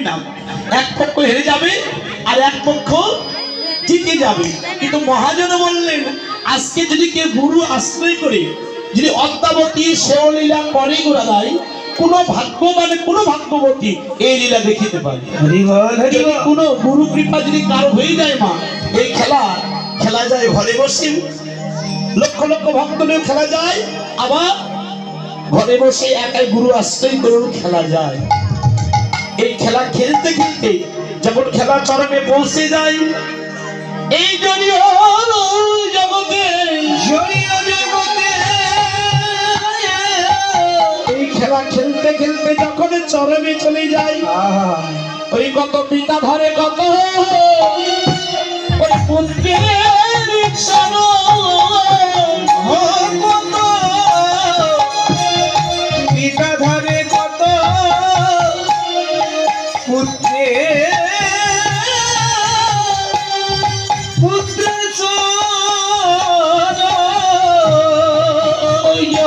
পরিণাম, এক পক্ষ হেরে যাবে আর এক পক্ষ জিতে যাবে। কিন্তু মহাজন বললেন আজকে যদি কেউ গুরু আশ্রয় করে যদি অদ্যাবতী শেওলীলা করে গোড়াদাই, কোন ভাগ্যবান কোন ভাগ্যবতী এই লীলা দেখিতে পারে। যদি কোনো গুরু কৃপা যদি কারো হয়ে যায় মা, এই খেলা যায় ঘরে বসে, লক্ষ লক্ষ ভক্ত নিয়ে খেলা যায়, আবার ঘরে বসে একাই গুরু আশ্রয় করেও খেলা যায়। এই খেলা খেলতে খেলতে যখন খেলা চরমে পৌঁছে যায়, এই জড়িয়ে জগতে এই খেলা খেলতে খেলতে যখন চরমে চলে যায়, ওই কত পিতা ধরে কত ওই পুত্রের ইচ্ছানো কত পিতা ধরে কত পুত্রের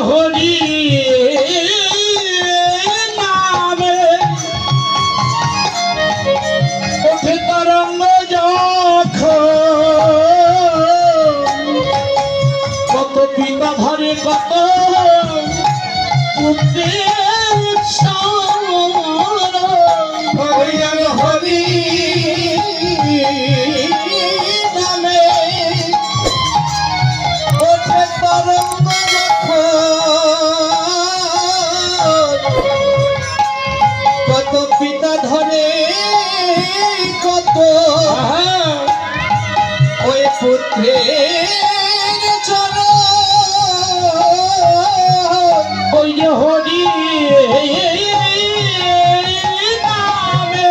হরি নামে ওঠে তরঙ্গ যখন, কত পিতা ধরে কত পুত্রের হরি হরি নামে ওঠে তরঙ্গ কত পিতা ধরে কত ওই পুত্রের চরণ, ওই হরি নামে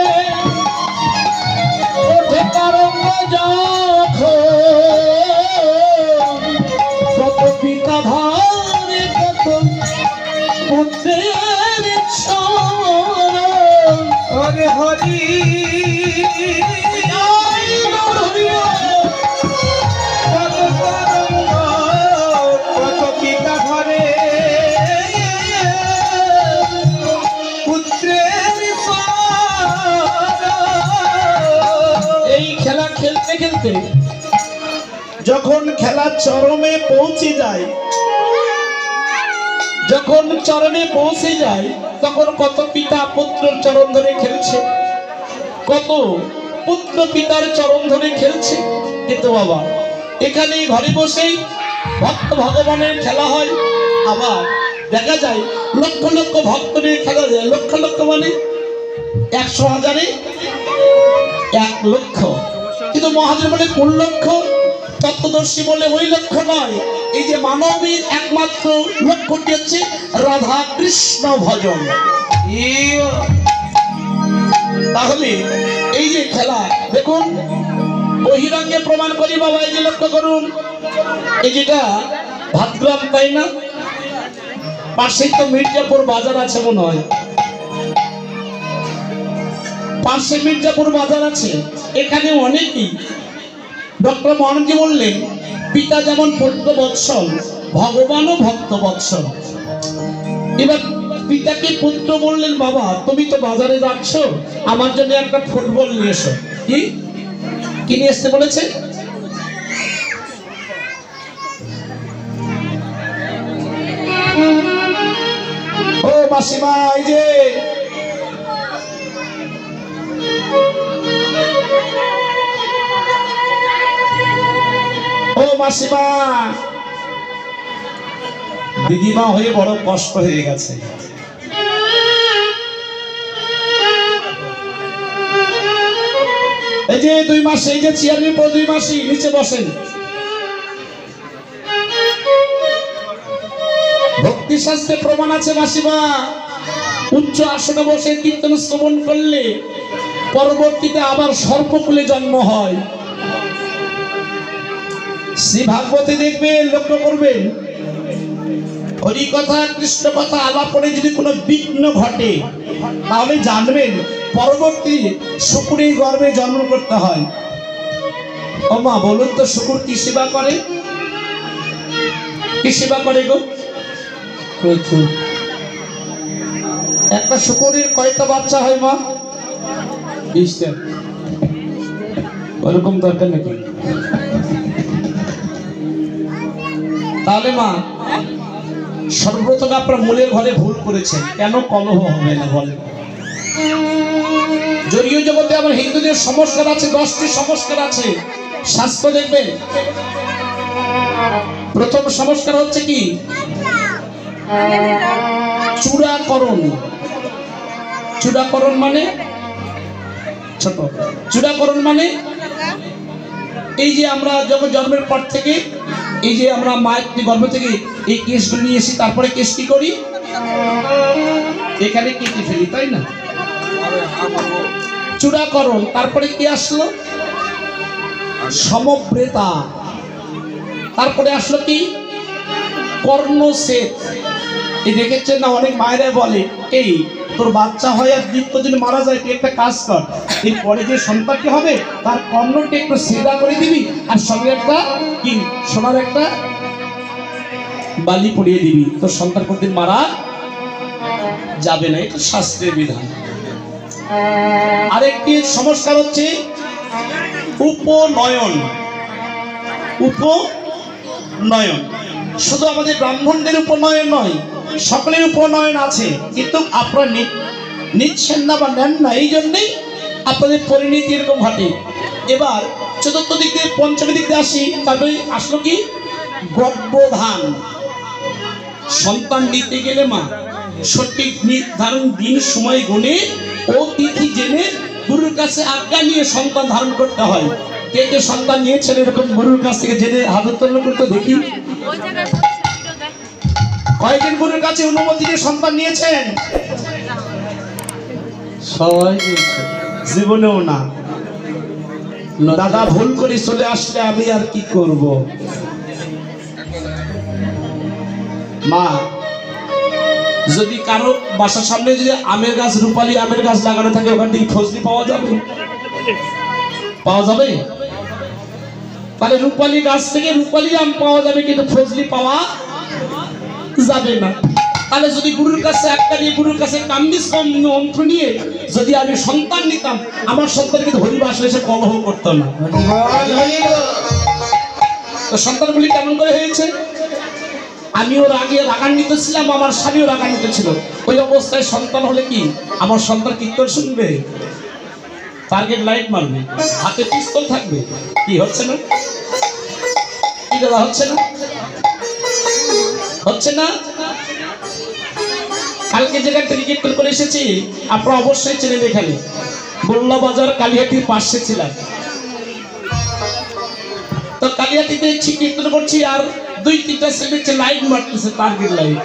ওঠে তরঙ্গ যখন, কত পিতা ধরে কত পুত্রের চরণ, হরে হরি কত তরঙ্গ কত পিতা ধরে পুত্রের চরণ। এই খেলা খেলতে খেলতে যখন খেলা চরমে পৌঁছে যায়, যখন চরণে পৌঁছে যায়, তখন কত পিতা পুত্রের চরণ ধরে খেলছে, কত পুত্র পিতার চরণ ধরে খেলছে। কিন্তু বাবা এখানে ঘরে বসেই ভক্ত ভগবানের খেলা হয়, আবার দেখা যায় লক্ষ লক্ষ ভক্ত নিয়ে খেলা যায়। লক্ষ লক্ষ মানে 100,000-এ 1 লক্ষ, কিন্তু মহাজন বলে কোন লক্ষ? তত্ত্বদর্শী বলে ওই লক্ষ্য নয়, এই যে মানবীর একমাত্র লক্ষ্যটি হচ্ছে রাধা কৃষ্ণ ভজন। তাহলে এই যে খেলা দেখুন, বহিরঙ্গে প্রমাণ করি বাবা, এই যে লক্ষ্য করুন, এই যেটা ভাতগ্রাম তাই না, পাশেই তো মির্জাপুর বাজার আছে মনে হয়, পাশে মির্জাপুর বাজার আছে, এখানে অনেকেই ডক্টর মহানজি বললেন পিতা যেমন পুত্র বৎসল, ভগবানও ভক্ত বৎসল। এবার পিতাকে পুত্র বললেন বাবা তুমি তো বাজারে যাচ্ছ, আমার জন্য একটা ফুটবল নিয়ে এসো। কি নিয়ে এসতে বলেছে? ও মাসিমা, এই যে ও মাসিমা, দিদিমা হয়ে বড় কষ্ট হয়ে গেছে। এই যে 2 মাস, এই যে চেয়ারের পর 2 মাসই নিচে বসেন। ভক্তি শাস্ত্রে প্রমাণ আছে মাসিমা, উচ্চ আসনে বসে কীর্তন শ্রবণ করলে পরবর্তীতে আবার সর্পকুলে জন্ম হয়। শ্রী ভাগবতে দেখবেন, লক্ষ্য করবেন, হরি কথা কৃষ্ণ কথা আলাপনে যদি কোনো বিঘ্ন ঘটে তাহলে জানবেন পরবর্তী শুকুরের গর্ভে জন্ম করতে হয়। ও মা বলুন তো, শুকুর কি সেবা করে? কি সেবা করে গো? একটা শুকুরের কয়টা বাচ্চা হয় মা? 20টা ওরকম দরকার নাকি? তাহলে মা সর্বপ্রথম আপনার মূলের ঘরে ভুল করেছেন। কেন কলহ হবে না বলেন? জড়ীয় জগতে আমার হিন্দুদের সংস্কার আছে, 10টি সংস্কার আছে। শাস্ত্র দেখবেন, প্রথম সংস্কার হচ্ছে কি? চূড়াকরণ। চূড়াকরণ মানে ছোট, চূড়াকরণ মানে এই যে আমরা যখন জন্মের পর থেকে এই যে আমরা মায়ের গর্ভ থেকে এই কেশগুলো নিয়ে এসি, তারপরে কেশ কি করি? এখানে কেটে ফেলি, তাই না? চূড়াকরণ। তারপরে কি আসলো? সমব্রেতা। তারপরে আসলো কি? কর্ণছেদ। এই দেখেছেন না, অনেক মায়েরা বলে এই তোর বাচ্চা হয় আর দীপ্ত যদি মারা যায় তুই একটা কাজ কর, এই পরে যে সন্তানটি হবে তার কর্ণকে একটু সেদা করে দিবি আর সঙ্গে একটা কি সোনার একটা বালি পরিয়ে দিবি, তোর সন্তান কোনদিন মারা যাবে না। এটা শাস্ত্রের বিধান। আরেকটি সংস্কার হচ্ছে উপনয়ন। উপনয়ন শুধু আমাদের ব্রাহ্মণদের উপনয়ন নয়, সকলের উপনয়ন আছে, কিন্তু আপনারা নিচ্ছেন না বা নেন না, এই জন্যই আপনাদের পরিণতি এরকম ঘটে। এবার চতুর্থ দিক দিয়ে পঞ্চম দিক দিয়ে আসি। তারপরে আসলো কি? গর্ভধান। সন্তান নিতে গেলে মা সঠিক নির্ধারণ দিন সময় গুণে ও তিথি জেনে গুরুর কাছে আজ্ঞা নিয়ে সন্তান ধারণ করতে হয়। কে কে সন্তান নিয়েছেন এরকম গুরুর কাছ থেকে জেনে হাত উত্তোলন করতে দেখি? কয়েকজন গুরুর কাছে অনুমতি নিয়ে সন্তান নিয়েছেন? সবাই জীবনেও না। দাদা ভুল করে চলে আসলে আমি আর কি করব? মা যদি কারো বাসার সামনে যদি আমের গাছ, রূপালী আমের গাছ লাগানো থাকে, ওখান থেকে ফজলি পাওয়া যাবে? পাওয়া যাবে? তাহলে রূপালী গাছ থেকে রূপালী আম পাওয়া যাবে, কিন্তু ফজলি পাওয়া যাবে না। তাহলে যদি গুরুর কাছে একটা দিয়ে গুরুর কাছে কামিজ মন্ত্র নিয়ে যদি আমি সন্তান নিতাম, আমার সন্তান কিন্তু হরিবাস এসে কলহ করতো না। তো সন্তানগুলি কেমন করে হয়েছে? আমিও রাগান্বিত ছিলাম, আমার স্বামীও রাগান্বিত ছিল। ওই অবস্থায় সন্তান হলে কি আমার সন্তান কীর্তন শুনবে? টার্গেট লাইট মারবে, হাতে পিস্তল থাকবে। কি হচ্ছে না? কি দাদা হচ্ছে না? হচ্ছে না? কালকে যেখান থেকে কীর্তন করে এসেছি আপনারা অবশ্যই চেনেন, এখানে বল্লা বাজার কালিহাটির পাশে ছিলাম। তো কালিহাটিতে কীর্তন করছি আর 2-3টা ছেলে লাইট মারতেছে, টার্গেট লাইট।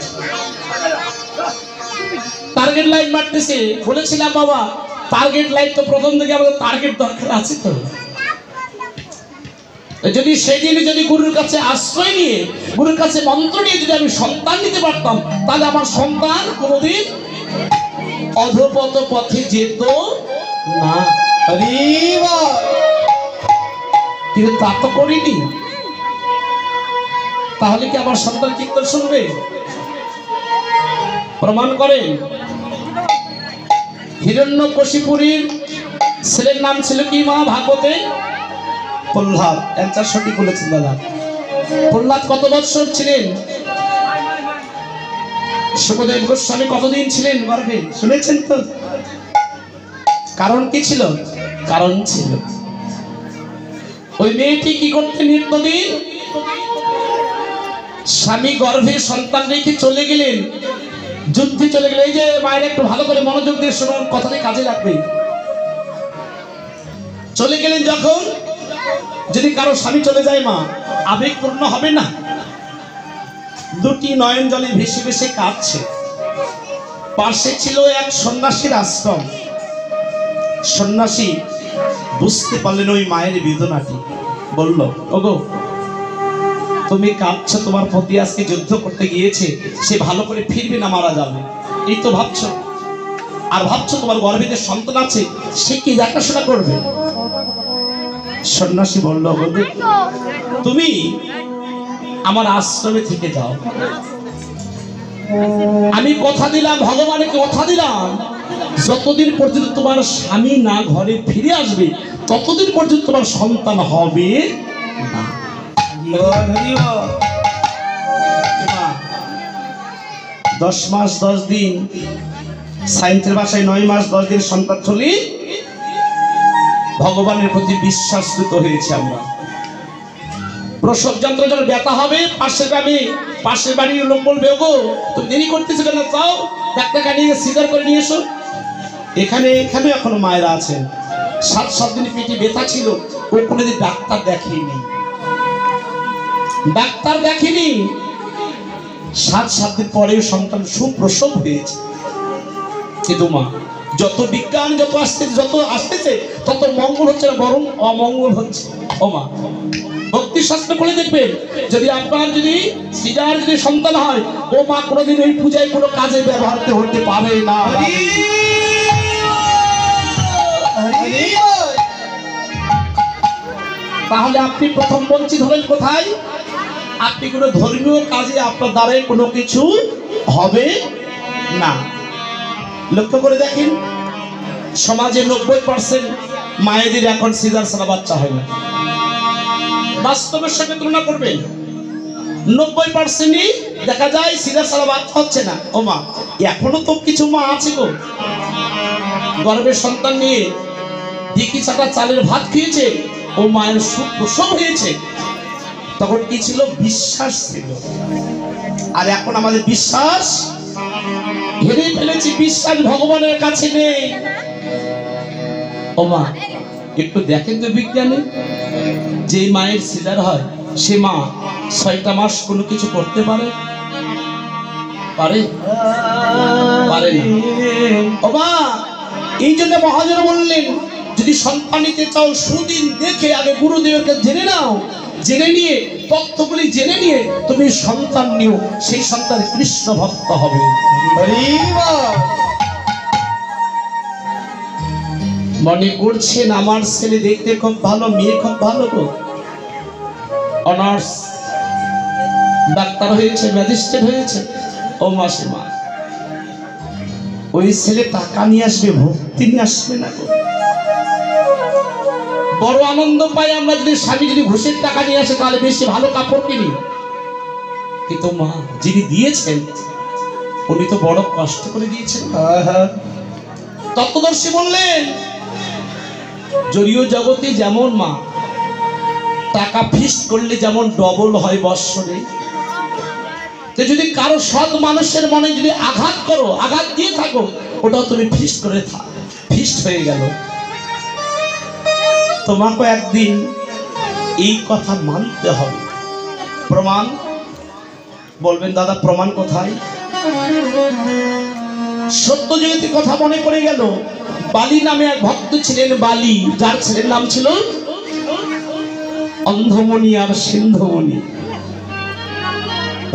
টার্গেট লাইট মারতেছে। বলেছিলাম বাবা টার্গেট লাইট তো প্রথম থেকে আমাদের টার্গেট দরকার আছে, তো যদি সেদিন যদি গুরুর কাছে আশ্রয় নিয়ে গুরুর কাছে মন্ত্র নিয়ে যদি আমি সন্তান নিতে পারতাম, তাহলে আমার সন্তান কোনোদিন অধপত পথে যেত না। কিন্তু তা তো করিনি। তাহলে কি আমার সন্তান কীর্তন শুনবে? প্রমাণ করেন। হিরণ্যকশিপুরীর ছেলের নাম ছিল কি মা ভাগবতে? প্রহ্লাদ। অ্যান্সার সঠিক বলেছেন দাদা। প্রহ্লাদ কত বৎসর ছিলেন? সুখদেব গোস্বামী কতদিন ছিলেন গর্ভে? শুনেছেন তো? কারণ কি ছিল? কারণ ছিল ওই মেয়েটি কি করতে নিত্যদিন স্বামী গর্ভে সন্তান রেখে চলে গেলেন, যুদ্ধে চলে গেলেন। এই যে মায়ের একটু ভালো করে মনোযোগ দিয়ে শুনুন, কথাটি কাজে লাগবে। চলে গেলেন যখন, যদি কারো স্বামী চলে যায় মা আবেগপূর্ণ হবে না? দুটি নয়ন জলে ভেসে ভেসে কাঁদছে। পাশে ছিল এক সন্ন্যাসীর আশ্রম। সন্ন্যাসী বুঝতে পারলেন ওই মায়ের বেদনাটি, বলল ওগো তুমি কাঁদছো, তোমার পতি আজকে যুদ্ধ করতে গিয়েছে, সে ভালো করে ফিরবে না, মারা যাবে, এই তো ভাবছো। আর ভাবছো তোমার গর্ভে যে সন্তান আছে সে কি দেখাশোনা করবে? সন্ন্যাসী বলল তুমি আমার আশ্রমে থেকে যাও, আমি কথা দিলাম, ভগবানকে কথা দিলাম যতদিন পর্যন্ত তোমার স্বামী না ঘরে ফিরে আসবে ততদিন পর্যন্ত তোমার সন্তান হবে না। 10 মাস 10 দিন, সায়েন্সের ভাষায় 9 মাস 10 দিন সন্তান হলে ভগবানের প্রতি বিশ্বাসিত হয়েছে আমরা। প্রসব যন্ত্র যখন ব্যথা হবে পাশের বাড়ির লোক বলবে, ওগো তুমি দেরি করতেছো কেন, চাও ডাক্তারকে নিয়ে সিজার করে নিয়ে এসো। এখানে এখনো মায়েরা আছেন 7 দিন পেটে ব্যথা ছিল, ও কোনোদিন ডাক্তার দেখেনি 7 দিন পরেও সন্তান সুপ্রসব হয়েছে। কিন্তু মা, যত বিজ্ঞান যত আসতেছে তত মঙ্গল হচ্ছে না, বরং অমঙ্গল হচ্ছে। ও মা, ভক্তি শাস্ত্র করে দেখবেন, যদি আপনার সিজার সন্তান হয়, ও মা কোনোদিন ওই পূজায় কোনো কাজে ব্যবহার হতে পারে না। তাহলে আপনি প্রথম বঞ্চিত হলেন কোথায়? আপনি কোনো ধর্মীয় কাজে আপনার দ্বারাই কোনো কিছু হবে না। লক্ষ্য করে দেখেন, সমাজে 90% মায়েদের এখন সিজার ছাড়া বাচ্চা হয় না। বাস্তবের সঙ্গে তুলনা করবেন, 90%ই দেখা যায় সিজার ছাড়া বাচ্চা হচ্ছে না। ও মা, এখনো তো কিছু মা আছে গো, গর্ভের সন্তান নিয়ে দিকি চাটা চালের ভাত খেয়েছে, ও মায়ের সুপ্রসব হয়েছে। তখন কি ছিল? বিশ্বাস ছিল। আর এখন আমাদের বিশ্বাস হেরে ফেলেছি, বিশ্বাস ভগবানের কাছে নেই। ও মা, একটু দেখেন তো বিজ্ঞানে, যে মায়ের সিজার হয় সে মা 6টা মাস কোনো কিছু করতে পারে পারে না। ও মা, এই জন্য মহাজন বললেন, যদি সন্তান নিতে চাও সুদিন দেখে আগে গুরুদেবকে জেনে নাও, জেনে নিয়ে তথ্যগুলি জেনে নিয়ে তুমি সন্তান নিও, সেই সন্তান কৃষ্ণ ভক্ত হবে। মনে করছেন আমার ছেলে দেখতে খুব ভালো, মেয়ে খুব ভালো গো, অনার্স ডাক্তার হয়েছে, ম্যাজিস্ট্রেট হয়েছে। ও মাসিমা, ওই ছেলে টাকা নিয়ে আসবে, ভক্তি নিয়ে আসবে না গো। বড় আনন্দ পাই আমরা যদি স্বামী ঘুষের টাকা নিয়ে আসে, তাহলে বেশি ভালো কাপড় কিনি। কিন্তু মা যিনি দিয়েছেন উনি তো বড় কষ্ট করে দিয়েছেন। তত্ত্বদর্শী বললেন, জড়ীয় জগতে যেমন মা টাকা ফিস্ট করলে যেমন ডবল হয় বৎসরে, যদি কারো সৎ মানুষের মনে যদি আঘাত করো, আঘাত দিয়ে থাকো, ওটাও তুমি ফিস্ট করে ফিস্ট হয়ে গেল। তোমাকে একদিন এই কথা মানতে হবে। প্রমাণ বলবেন, দাদা প্রমাণ কোথায়? সত্যযুগের কথা মনে পড়ে গেল। বালি নামে এক ভক্ত ছিলেন, বালি, যার ছেলের নাম ছিল অন্ধমণি আর সিন্ধুমণি।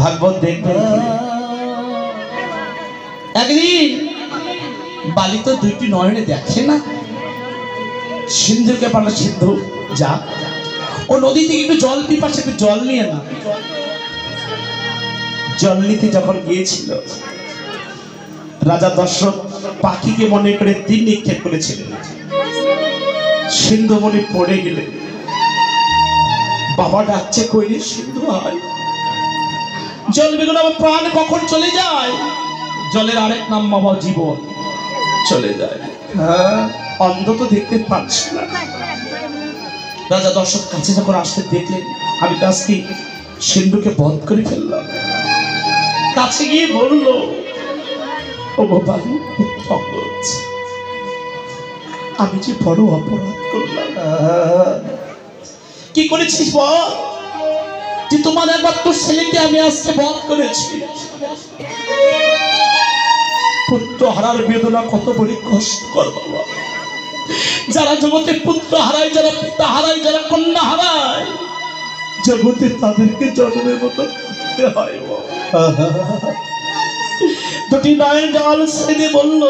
ভাগবত দেখবেন। একদিন বালি তো 2টি নয়নে দেখে না, সিন্ধুকে পারলে সিন্ধু যা, ও নদী থেকে একটু জল পিপাসে, একটু জল নিয়ে না। জল নিতে যখন গিয়েছিল, রাজা দশরথ পাখিকে মনে করে তীর নিক্ষেপ করেছিলেন। সিন্ধুমণি পড়ে গেলেন। বাবা ডাকছে, কইরে সিন্ধু হয়, জল বেগুন আমার প্রাণ কখন চলে যায়। জলের আরেক নাম বাবা জীবন, চলে যায়। অন্ধ তো দেখতে পাচ্ছি না। রাজা দশরথ কাছে যখন আসতে দেখলেন, আমি আজকে সিন্ধুকে বধ করে ফেললাম। কাছে গিয়ে বলল, ও বাবা, আমি যে বড় অপরাধ করলাম। কি করেছিস বল? যে তোমার একমাত্র ছেলেকে আমি আজকে বধ করেছি। পুত্র হারার বেদনা কত বড় কষ্টকর বাবা। যারা জগতে পুত্র হারায়, যারা পিতা হারায়, যারা কন্যা হারায়, জগতে তাদেরকে জন্মের মতো করতে হয়। 2টি নয়ন জল ছেড়ে বলল,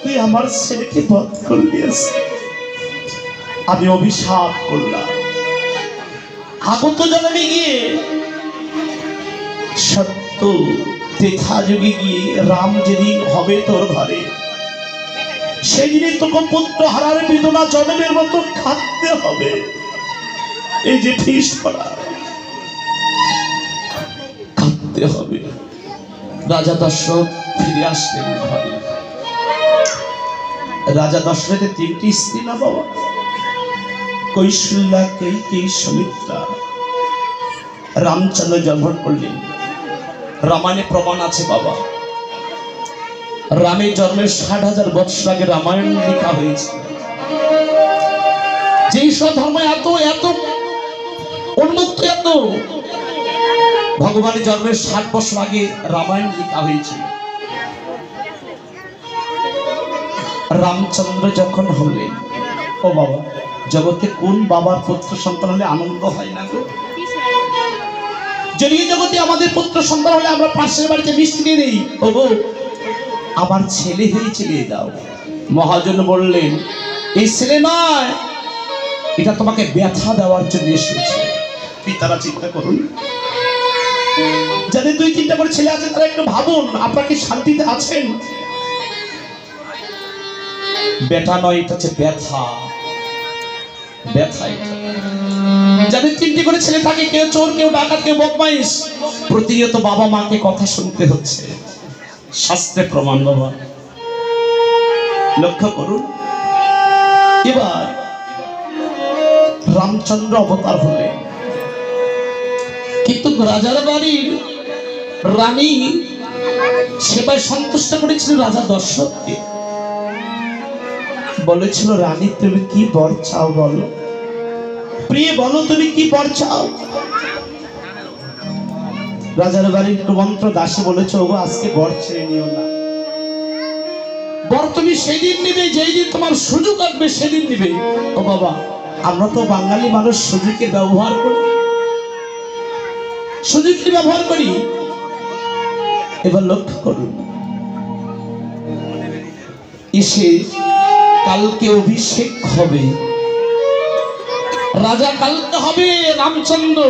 তুই আমার ছেলেকে বধ করলি, আমি অভিশাপ করলাম। আগত জন্মে গিয়ে সত্য ত্রেতা যুগে গিয়ে রাম যেদিন হবে তোর ঘরে, সেই দিনে তোকে পুত্র হারার বেদনা জন্মের মতো খাটতে হবে। এই যে ফিস করা খাটতে হবে। রাজা দশরথ ফিরে আসলেন ঘরে। রাজা দশরথের 3টি স্ত্রী না বাবা, কৌশল্যা, কেইকেয়ী, সুমিত্রা। রামচন্দ্র জন্ম করলেন। রামায়ণে প্রমাণ আছে বাবা, রামের জন্মের 60,000 বৎসর আগে রামায়ণ লেখা হয়েছে। যেই সব ধর্ম এত এত উন্মুক্ত, এত ভগবানের জন্মের 60 বছর আগে রামায়ণ লেখা হয়েছে। রামচন্দ্র যখন হলেন, ও বাবা, জগতে কোন বাবার পুত্র সন্তান হলে আনন্দ হয় না গো? যদি জগতে আমাদের পুত্র সন্তান হলে আমরা পাশের বাড়িতে মিষ্টি দিয়ে দিই, ও গো আমার ছেলে হয়েছে দিয়ে দাও। মহাজন বললেন, এই ছেলে নয়, এটা তোমাকে ব্যথা দেওয়ার জন্য এসেছে। পিতারা চিন্তা করুন, যাদের 2-3টা করে ছেলে আছে তারা একটু ভাবুন, আপনাকে শান্তিতে আছেন? ব্যথা নয়, এটা হচ্ছে ব্যথা। ব্যথা এটা। যাদের 3টি করে ছেলে থাকে, কেউ চোর, কেউ ডাকাত, কেউ বদমাইশ, প্রতিনিয়ত বাবা মাকে কথা শুনতে হচ্ছে। শাস্ত্রে প্রমাণ বাবা, লক্ষ্য করুন। এবার রামচন্দ্র অবতার হলেন, কিন্তু রাজার বাড়ির রানী সেবায় সন্তুষ্ট করেছিল রাজা দশরথকে। বলেছিল, রানী তুমি কি বর চাও বলো, প্রিয় বলো তুমি কি বর চাও। রাজার বাড়ির মন্ত্র দাসী বলেছে, ওগো আজকে বর ছেড়ে নিও না, বর তুমি সেদিন নিবে যেই দিন তোমার সুযোগ আসবে, সেদিন নিবে। ও বাবা, আমরা তো বাঙালি মানুষ, সুযোগের ব্যবহার করি, সুযোগকে ব্যবহার করি। এবার লক্ষ্য করুন, এসে কালকে অভিষেক হবে, রাজা কালকে হবে রামচন্দ্র।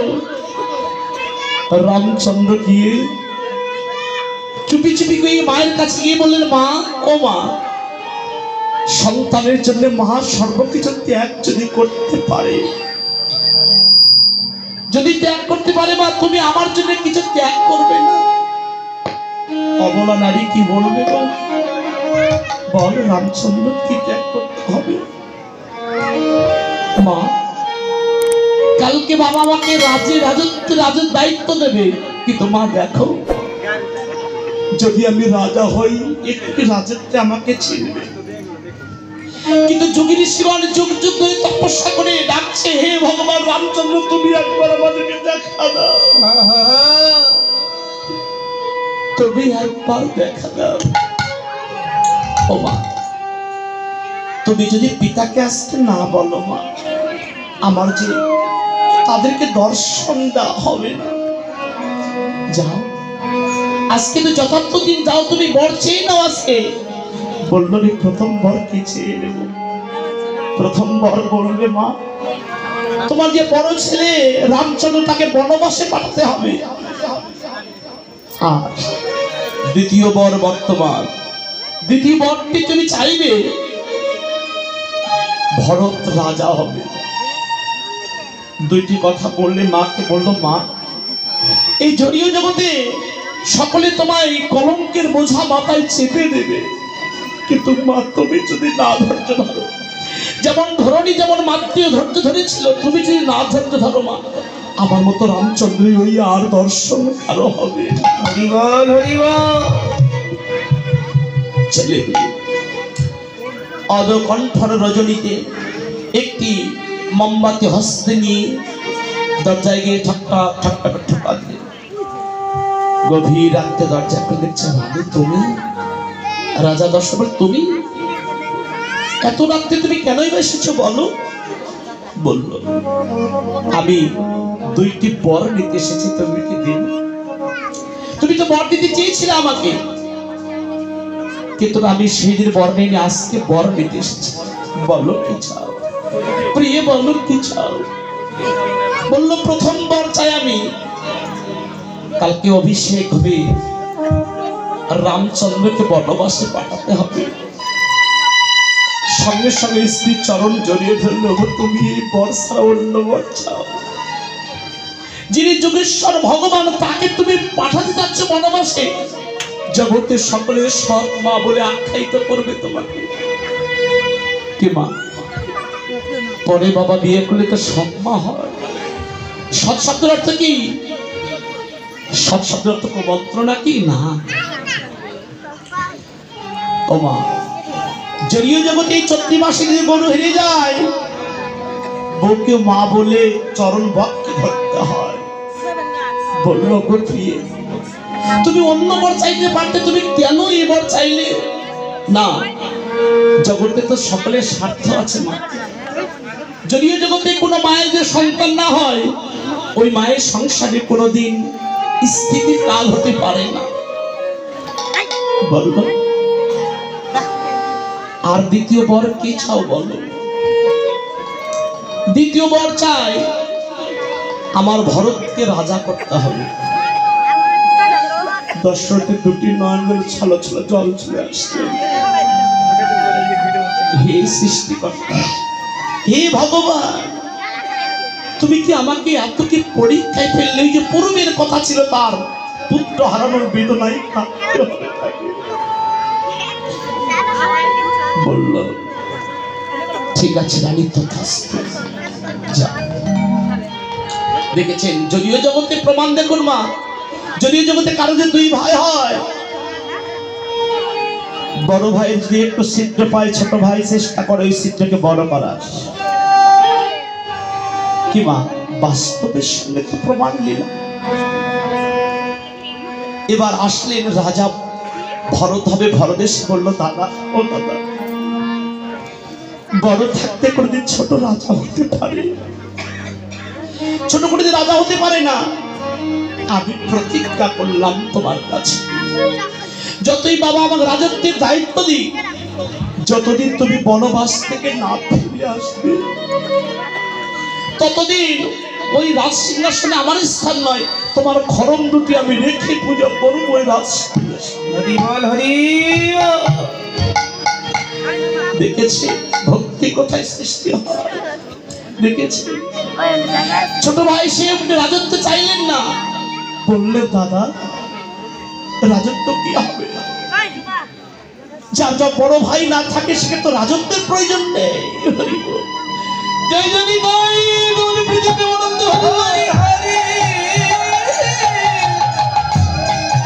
রামচন্দ্র গিয়ে চুপি চুপি গিয়ে মায়ের কাছে গিয়ে বললেন, মা, ও মা, সন্তানের জন্য মা সর্বকিছু ত্যাগ যদি করতে পারে, যদি ত্যাগ করতে পারে, মা তুমি আমার জন্য কিছু ত্যাগ করবে না? অবলা নারী কি বলবে বল, রামচন্দ্র কি ত্যাগ করতে হবে? মা, কালকে বাবা আমাকে রাজের দায়িত্ব দেবে, কিন্তু মা দেখো, যদি আমি রাজা হই, একটি রাজত্বে আমাকে চিনবে, কিন্তু যোগী ঋষিগণ যুগ যুগ ধরে তপস্যা করে ডাকছে, হে ভগবান রামচন্দ্র, তুমি একবার আমাদেরকে দেখা দাও, তুমি একবার দেখা দাও। ও মা, তুমি যদি পিতাকে আসতে না বলো মা, আমার যে তাদেরকে দর্শন দেওয়া হবে না। যাও, আজকে তো যথার্থ দিন, যাও তুমি বর চেয়ে নাও। আজকে বললো, প্রথম বর কি চেয়ে নেব? প্রথম বর বলবে, মা তোমার যে বড় ছেলে রামচন্দ্র, তাকে বনবাসে পাঠাতে হবে। আর দ্বিতীয় বর বর্তমান, দ্বিতীয় বরটি তুমি চাইবে ভরত রাজা হবে। 2টি কথা বললে মাকে বললো, মা এই জড়ীয় জগতে সকলে তোমায় কলঙ্কের বোঝা মাথায় চেপে দেবে, কিন্তু মা তুমি যদি না ধৈর্য ধরো, যেমন ধরণী যেমন মাতৃয় ধৈর্য ধরেছিল, তুমি যদি না ধৈর্য ধরো মা, আমার মতো রামচন্দ্রী ওই আর দর্শন কারো হবে। হরিবল হরিবল। ছেলে অধকণ্ঠর রজনীতে একটি মোমবাতি হস্তে নিয়ে দরজায় গিয়ে ঠক্কা ঠক্কা ঠক্কা দিয়ে গভীর রাতে দরজা খুলে দেখছে, ভাবি তুমি? রাজা দশরথ, তুমি এত রাত্রে তুমি কেনই বা এসেছো বলো? বলল, আমি 2টি বর নিতে এসেছি, তুমি কি দিন? তুমি তো বর দিতে চেয়েছিলে আমাকে, কিন্তু আমি সেদিন বর নেই, আজকে বর নিতে এসেছি। বলো কি চাও প্রিয়, বলো কি চাও? বললো, প্রথম বর চাই আমি, কালকে অভিষেক হবে, রামচন্দ্রকে বনবাসে পাঠাতে হবে। সঙ্গে সঙ্গে স্ত্রীর চরণ জড়িয়ে ধরলো, তুমি এই বর্ষা অন্য বর্ষাও। যিনি যোগেশ্বর ভগবান, তাকে তুমি পাঠাতে যাচ্ছ বনবাসে, জগতের সকলের সৎ মা বলে আখ্যায়িত করবে তোমাকে। কি মা? পরে বাবা বিয়ে করলে তো সৎ মা হয়। সৎ শব্দের অর্থ কি? সৎ শব্দের অর্থ কুমন্ত্র নাকি? না। ও মা, জড়ীয় জগতে এই চৈত্র মাসে যদি গরু হেরে যায়, বউকে মা বলে চরণ বক্ষে ধরতে হয়। বলল গো প্রিয়ে, তুমি অন্য বর চাইতে পারতে, তুমি কেন এই বর চাইলে? না, জগতে তো সকলের স্বার্থ আছে মা। জড়ীয় জগতে কোনো মায়ের যে সন্তান না হয়, ওই মায়ের সংসারে কোনোদিন স্থিতিকাল হতে পারে না। বলল, আর দ্বিতীয় বর কি চাও বলো? দ্বিতীয় বর চাই আমার ভরতকে রাজা করতে হবে। দশরথের দুটি নয়নের ছলো ছলো জল চলে আসছে। হে সৃষ্টিকর্তা, হে ভগবান, তুমি কি আমাকে এত কি পরীক্ষায় ফেললে? যে পূর্বের কথা ছিল তার পুত্র হারানোর বেদনায় কাঁদতে হবে তাকে। বলল, ঠিক আছে রানী, তথাস্তু, যা। দেখেছেন, যদিও জগতে প্রমাণ দেখুন মা, যদিও জগতে কারো যে দুই ভাই হয়, বড় ভাই যদি একটু ছিদ্র পায়, ছোট ভাই চেষ্টা করে ওই ছিদ্রকে বড় করার। কি মা, বাস্তবের সঙ্গে তো প্রমাণ নিলাম। এবার আসলেন রাজা ভরত হবে। ভরত এসে বলল, দাদা, ও দাদা, বড় থাকতে কোনদিন ছোট রাজা হতে পারে, ছোট কোনদিন রাজা হতে পারে না। আমি প্রতিজ্ঞা করলাম তোমার কাছে, যতই বাবা আমার রাজত্বের দায়িত্ব দিই, যতদিন তুমি বনবাস থেকে না ফিরে আসবে, ততদিন ওই রাজ সিংহাসনে আমার স্থান নয়, তোমার খড়ম দুটি আমি রেখে পূজা করবো ওই রাজ সিংহাসনে। দেখেছি ভক্তি কোথায় সৃষ্টি হয়। দেখেছি ছোট ভাই সে রাজত্ব চাইলেন না, বললেন, দাদা, রাজত্ব কি হবে? যার যা বড় ভাই না থাকে সে তো রাজত্বের প্রয়োজন নেই। জয় জনী ভাই, পৃথিবী আনন্দ হরি হরি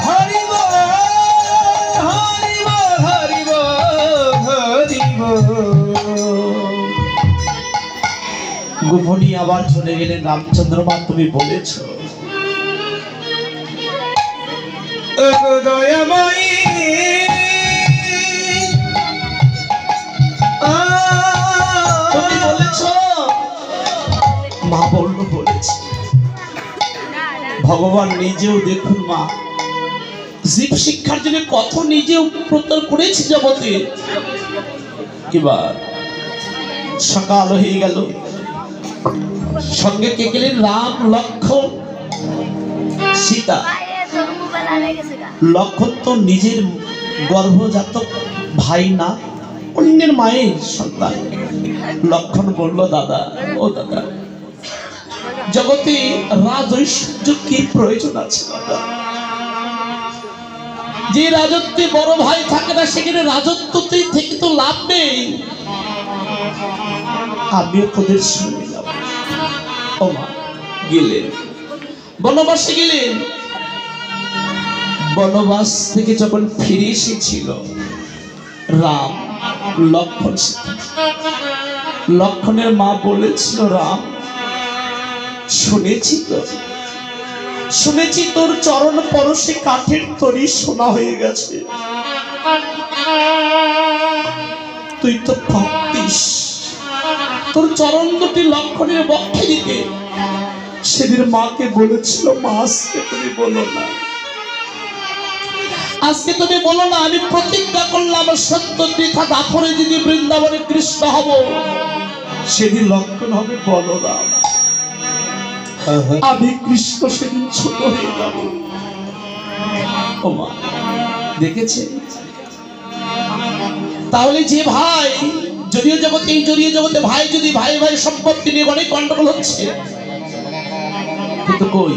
হরি বল, হরি বল, হরি বল, হরি বল। গোপনী আবার চলে গেলেন। রামচন্দ্র মা, তুমি বলেছ দয়াময়ী, তুমি বলেছ। মা বলল, বলেছি। ভগবান নিজেও দেখুন মা, জীব শিক্ষার জন্য কত নিজেও প্রত্যয় করেছি জগতে। এবার সকাল হয়ে গেল, সঙ্গে কে গেলেন? রাম, লক্ষ্মণ, সীতা। লক্ষ্মণ তো নিজের গর্ভজাত ভাই না, অন্যের মায়ের সন্তান। লক্ষ্মণ বলল, দাদা, ও দাদা, জগতে রাজ ঐশ্বর্য কি প্রয়োজন আছে দাদা? যে রাজত্বে বড় ভাই থাকে না, সেখানে রাজত্বতেই থেকে তো লাভ নেই। আমিও তোদের সঙ্গে যাব। ও মা, গেলেন বনবাসে। গেলেন বনবাস থেকে যখন ফিরে এসেছিল রাম, লক্ষ্মণ, লক্ষ্মণের মা বলেছিল, রাম, শুনেছি তোর চরণ পরশে কাঠের তরি সোনা হয়ে গেছে। তুই তো ভাবতিস তোর চরণ দুটি লক্ষ্মণের বক্ষে দিতে। সেদিন মাকে বলেছিল, মা, আজকে তুমি বলো না, আজকে তুমি বলো না। আমি প্রতিজ্ঞা করলাম, সত্য তীর্থা দাফরে যদি বৃন্দাবনে কৃষ্ণ হব, সেদিন লক্ষ্মণ হবে বলরাম, আমি কৃষ্ণ সেদিন ছোট হয়ে যাব। ও মা, দেখেছে? তাহলে যে ভাই জড়িয়ে জগতে, এই জড়িয়ে জগতে ভাই যদি ভাই ভাই সম্পত্তি নিয়ে অনেক গন্ডগোল হচ্ছে, কিন্তু কই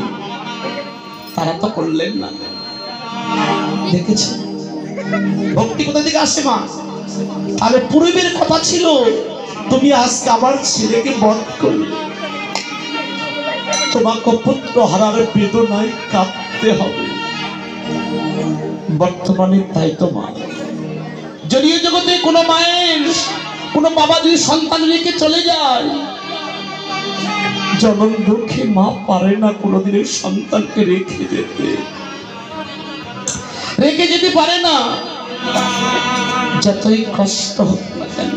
তারা তো করলেন না। দেখেছেন ভক্তি কোথা থেকে আসে মা? তাহলে পূর্বের কথা ছিল তুমি আজকে আমার ছেলেকে বধ করলে, তোমাকে পুত্র হারার বেদনায় কাঁদতে হবে। বর্তমানে তাই তো মা, জড়িয়ে জগতে কোনো মায়ের কোনো বাবা যদি সন্তান রেখে চলে যায়, জনম দুঃখে মা পারে না কোনোদিনের সন্তানকে রেখে যেতে পারে না। যতই কষ্ট হোক না কেন,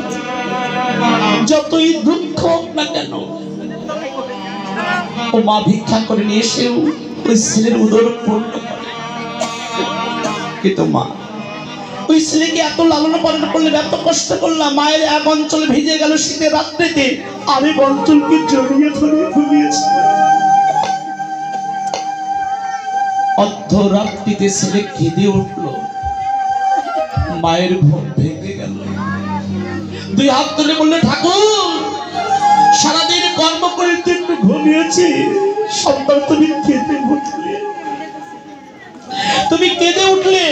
যতই দুঃখ হোক না কেন, ও মা ভিক্ষা করে নিয়ে এসেও ওই ছেলের উদর পূর্ণ করে। কিন্তু মা ওই ছেলেকে এত লালন পালন করলেন, এত কষ্ট করলাম, মায়ের এক অঞ্চল ভিজে গেল শীতের রাত্রিতে, আরেক অঞ্চলকে জড়িয়ে ধরে ঘুমিয়েছে। অর্ধরাত্রিতে ছেলে কেঁদে উঠল, মায়ের ঘুম ভেঙে গেল। দুই হাত তুলে বললে, ঠাকুর সারাদিন কর্ম করে একটু ঘুমিয়েছি, সন্তান তুমি কেঁদে উঠলে, তুমি কেঁদে উঠলে,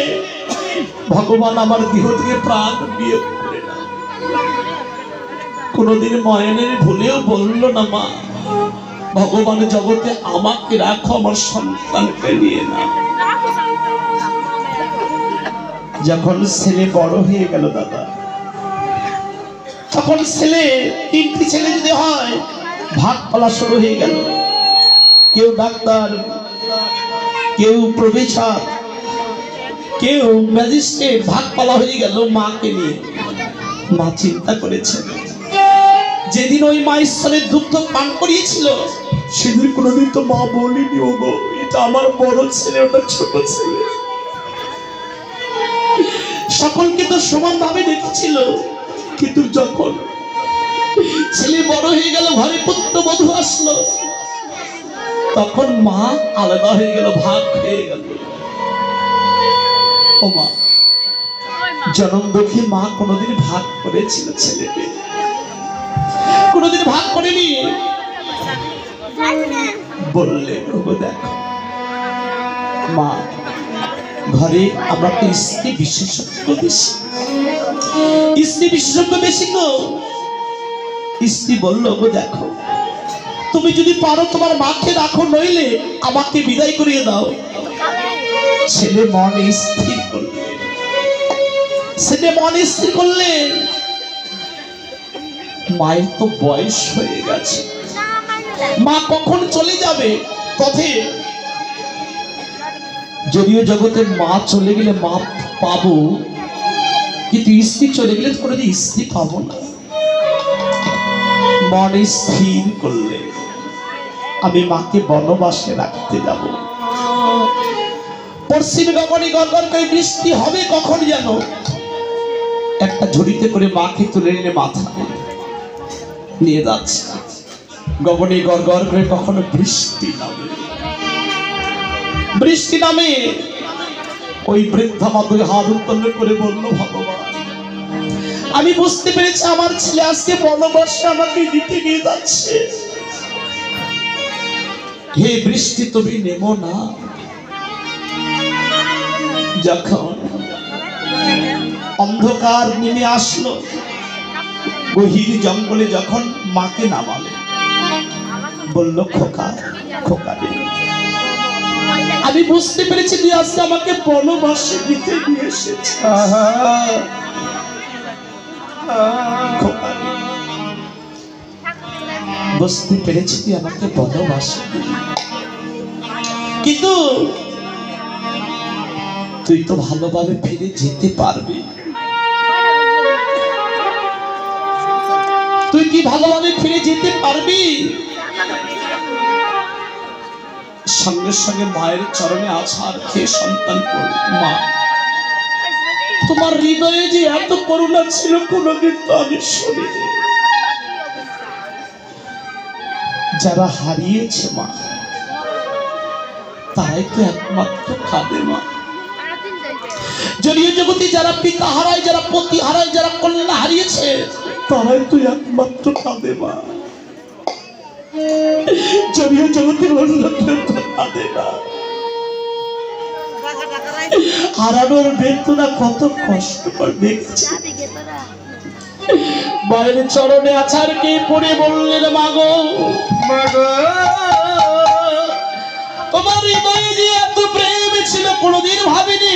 ভগবান আমার দেহ থেকে প্রাণ বিয়োগ করে না। কোনদিন ময়নের ভুলেও বলল না মা, ভগবান জগতে আমাকে রাখো, আমার সন্তানকে নিয়ে না। যখন ছেলে বড় হয়ে গেল দাদা, তখন ছেলে, তিনটি ছেলে যদি হয়, ভাগ পালা শুরু হয়ে গেল। কেউ ডাক্তার, কেউ প্রফেসর, কেউ ম্যাজিস্ট্রেট, ভাগ পালা হয়ে গেল মাকে নিয়ে। মা চিন্তা করেছে, যেদিন ওই মা ঈশ্বরের দুগ্ধ পান করিয়েছিল, সেদিন কোনোদিন তো মা বলিনি, ও গো এটা আমার বড় ছেলে, ওটা ছোট ছেলে। সকলকে তো সমান ভাবে দেখেছিল, কিন্তু যখন ছেলে বড় হয়ে গেল, ঘরে পুত্র বধূ আসলো, তখন মা আলাদা হয়ে গেল, ভাগ হয়ে গেল। ও মা, জনম দুঃখী মা কোনোদিন ভাগ করেছিল ছেলেকে? কোনোদিন ভাগ করেনি। বললে, দেখো মা, ঘরে আমরা তো স্ত্রী বিশেষজ্ঞ বেশি, স্ত্রী বিশেষজ্ঞ বেশি তো। স্ত্রী বলল, দেখো তুমি যদি পারো তোমার মাকে রাখো, নইলে আমাকে বিদায় করিয়ে দাও। ছেলে মনে স্থির করলে, ছেলে মনে স্থির করলে, মায়ের তো বয়স হয়ে গেছে, মা কখন চলে যাবে, তবে যদিও জগতের মা চলে গেলে মা পাবো, কিন্তু স্ত্রী চলে গেলে কোনোদিন স্ত্রী পাবো না। মনে স্থির করলে, আমি মাকে বনবাসে রাখতে যাব। পশ্চিমে গগনে গড়গড় করে বৃষ্টি হবে, কখন যেন একটা ঝুড়িতে করে মাকে তুলে নিয়ে মাথা নিয়ে যাচ্ছে। গগনে গড়গড় করে কখনো বৃষ্টি নামে, বৃষ্টি নামে। ওই বৃদ্ধা মা দুই হাত উত্তোলন করে বলল, ভগবান আমি বুঝতে পেরেছি আমার ছেলে আজকে বনবাসে আমাকে দিতে নিয়ে যাচ্ছে। হে বৃষ্টি তুমি নেমো না। যখন অন্ধকার নেমে আসলো, গহীর জঙ্গলে যখন মাকে নামালে, বলল, খোকা খোকা রে, আমি বুঝতে পেরেছি তুই আজকে আমাকে বনবাসে দিতে নিয়ে এসেছিস। খোকা রে, বুঝতে পেরেছি তুই আমাকে বনবাসে, কিন্তু তুই তো ভালোভাবে ফিরে যেতে পারবি? তুই কি ভালোভাবে ফিরে যেতে পারবি? সঙ্গে সঙ্গে মায়ের চরণে আছাড় খেয়ে সন্তান করল, মা তোমার হৃদয়ে যে এত করুণা ছিল কোনোদিন তো আমি শুনিনি। যারা হারিয়েছে মা, তারাই তো একমাত্র কাঁদে মা। জড়িয়ে জগতে যারা পিতা হারায়, যারা পতি হারায়, যারা কন্যা হারিয়েছে, তারাই তুই একমাত্র কাঁদে মা, জড়িয়ে জগতের অন্য কেউ তো কাঁদে না। হারানোর বেদনা কত কষ্টকর দেখছি। মায়ের চরণে আছাড় কে পড়ে বললেন, মাগো মাগো, তোমার হৃদয়ে যে এত প্রেম ছিল কোনোদিন ভাবিনি।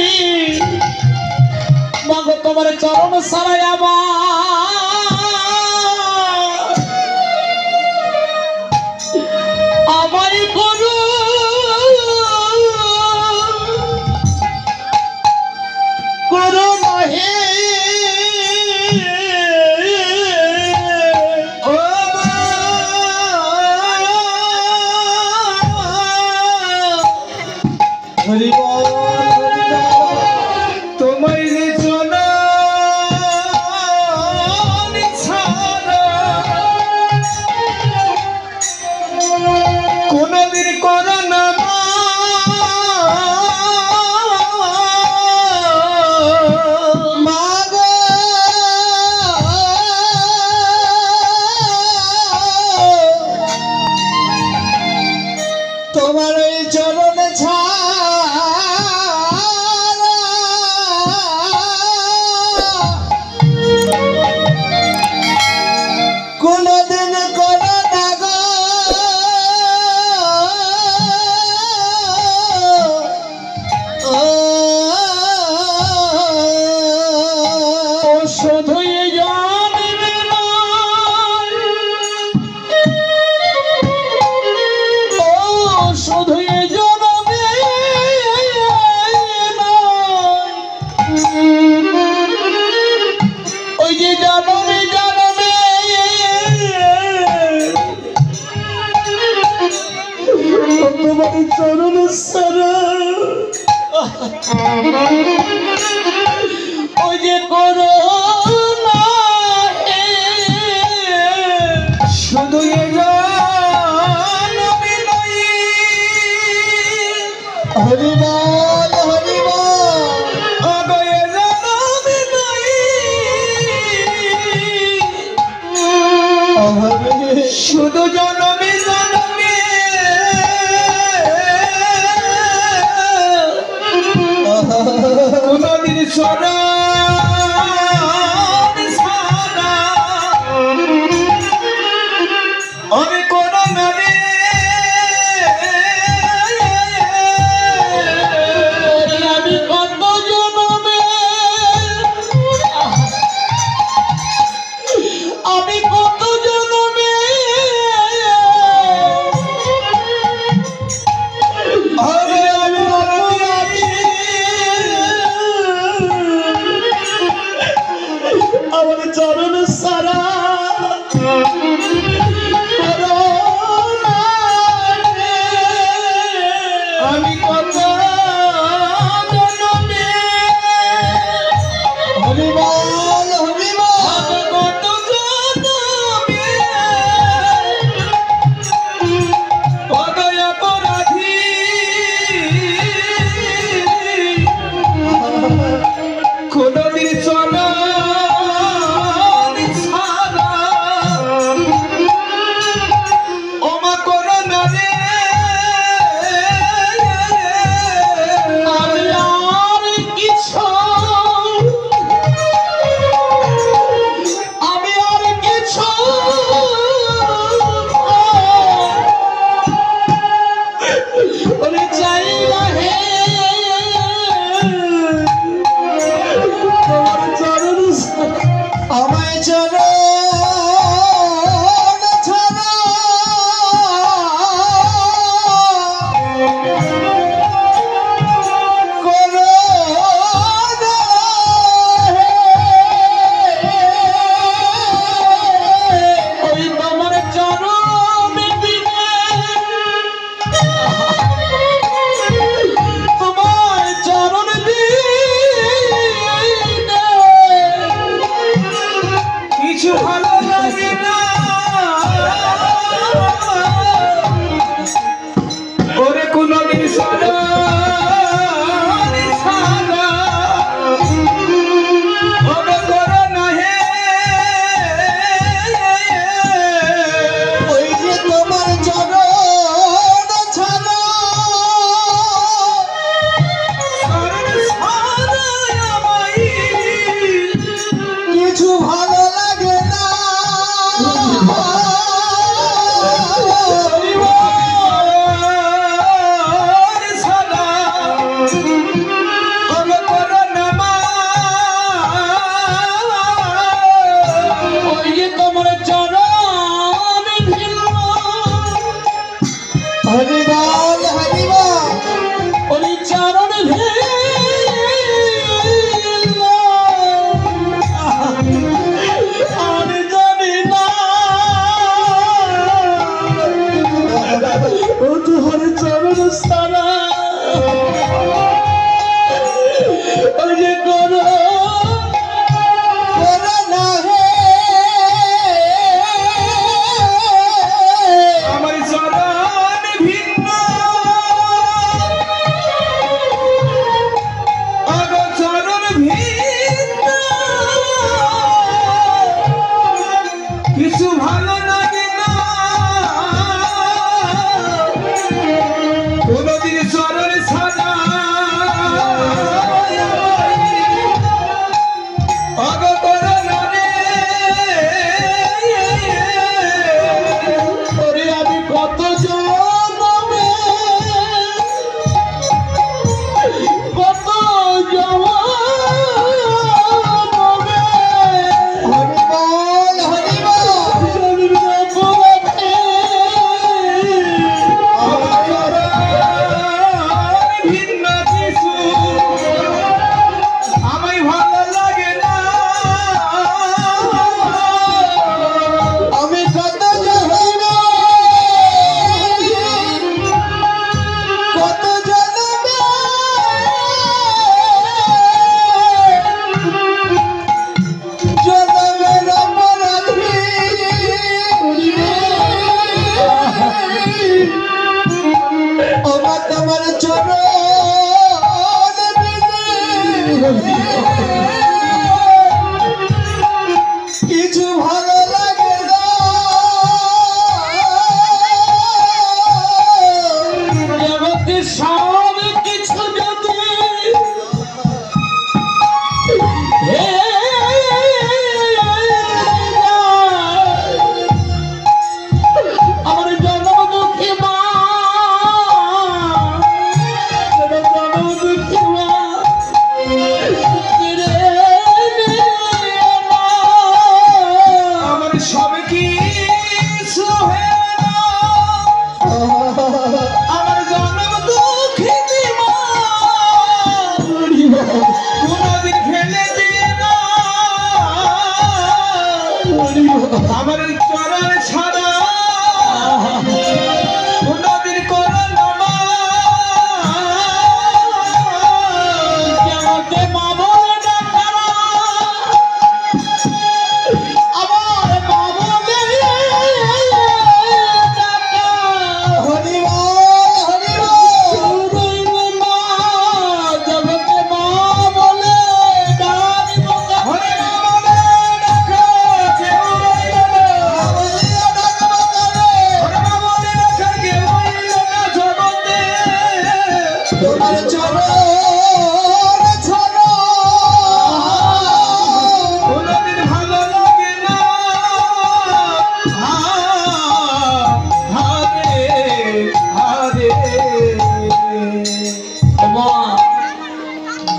মাগো তোমার চরণ ছাড়াই আমায় করো করো নহে তোমায় কোনদিন করো না মাগো, তোমার এই চরণে কোনদিন করো না গো, শুধু জানবে না, ও শুধু জানবে না, ওই যে জানবে জানবে তোমার চরণ সারা ওই যে করো না, শুধু হরিবল হরিবল শুধু জনমে জনমে কোনদিন সরা আমি কোন নামে আমি কত জনমে আমি কত জনমে আমার চরণ সারা আমি কত জনমে হরিবল হরিবল কত জনমে কত অপরাধী কোনদিন চলা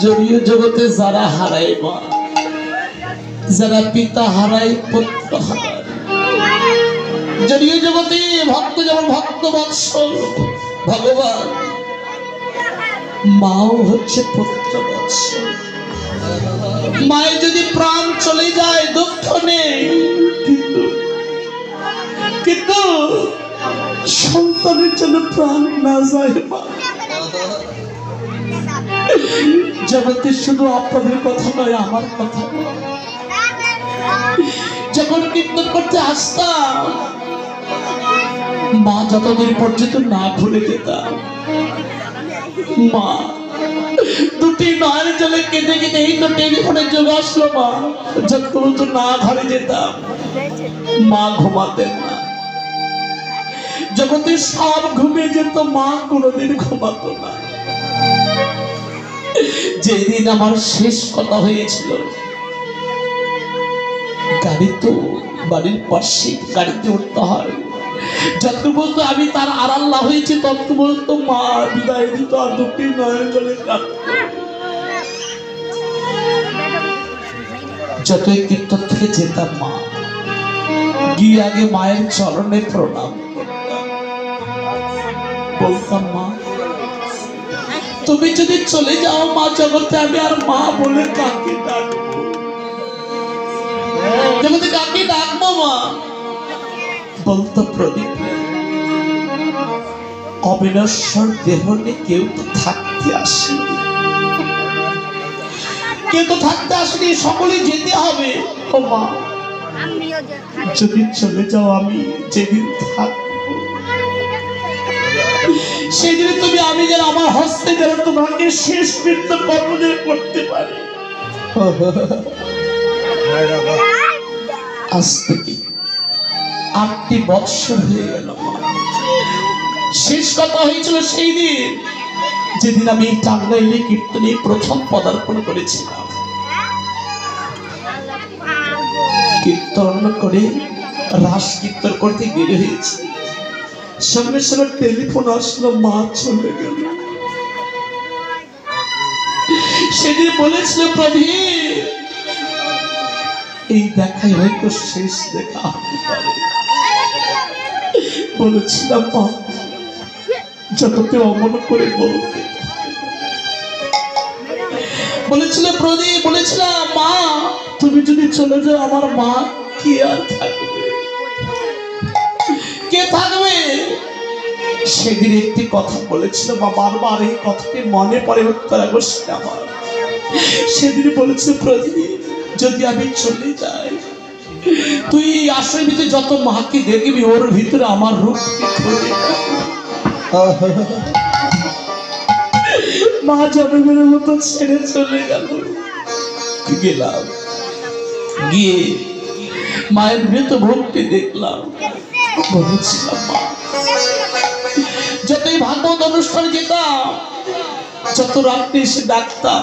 জড়ীয় জগতে যারা হারায় মা, যারা পিতা হারায় পুত্র হারায়, জড়ীয় জগতে ভক্ত যেমন ভক্ত বৎসল ভগবান, মাও হচ্ছে পুত্র বৎসল। মায়ের যদি প্রাণ চলে যায় দুঃখ নেই, কিন্তু সন্তানের জন্য প্রাণ না যায় মা। জগতে শুধু আপনাদের কথা নয়, আমার কথা নয়। যখন কীর্তন করতে আসতাম, মা যতদিন পর্যন্ত না ভুলে যেতাম, মা দুটি নয়ন জলে কেঁদে কেঁদে এই তো টেলিফোনে যোগ আসলো মা, যতক্ষণ তো না ঘরে যেতাম মা ঘুমাতেন না। জগতে সব ঘুমিয়ে যেত, মা কোনোদিন ঘুমাতো না। যেদিন আমার শেষ কথা হয়েছিল, গাড়ি তো বাড়ির পাশে, গাড়িতে উঠতে হয়, যত বলতো আমি তার আড়াল্লা হয়েছি, তত বলতো মা বিদায় দিত আর দুটি নয়ন জলে কাঁদত। যতই কীর্তন থেকে যেতাম মা, গিয়ে আগে মায়ের চরণে প্রণাম করতাম, বলতাম মা তুমি যদি চলে যাও মা জগতে, আমি আর মা বলে কাকে ডাকবো, জগতে কাকে ডাকবো মা? বলতো প্রদীপ অবিনশ্বর দেহ নিয়ে কেউ তো থাকতে আসেনি, কেউ তো থাকতে আসেনি, সকলে যেতে হবে। ও মা যদি চলে যাও, আমি যেদিন থাকবো সেদিন তুমি আমি যেন আমার হস্তে যেন তোমাকে শেষ কৃত্য কর্ম করতে পারি। আজ থেকে 8টি বৎসর হয়ে গেল। শেষ কথা হয়েছিল সেই দিন যেদিন আমি টাঙ্গাইলে কীর্তনে প্রথম পদার্পণ করেছিলাম। কীর্তন করে রাস কীর্তন করতে বের হয়েছি, সঙ্গে সঙ্গে টেলিফোন আসলো, মা চলে গেল। সেদিন বলেছিল প্রদীপ এই দেখাই হয়তো শেষ দেখা হতে পারে। বলেছিলাম মা যতকে অমন করে বলতে, বলেছিল প্রদীপ, বলেছিলাম মা তুমি যদি চলে যাও আমার মা কি আর থাকবে, কে থাকবে? সেদিন একটি কথা বলেছিল মা, বারবার এই কথাটি মনে পড়ে উত্তর আগস্ট আমার। সেদিন বলেছিল প্রদীপ যদি আমি চলে যাই, তুই আশ্রয়ের ভিতরে যত মাকে দেখবি ওর ভিতরে আমার রূপ মা জনগণের মতো ছেড়ে চলে গেল। গেলাম, গিয়ে মায়ের মৃত ভক্তি দেখলাম। বলেছিলাম মা যতই ভাগবত অনুষ্ঠানে যেতাম, যত রাত্রে এসে ডাকতাম,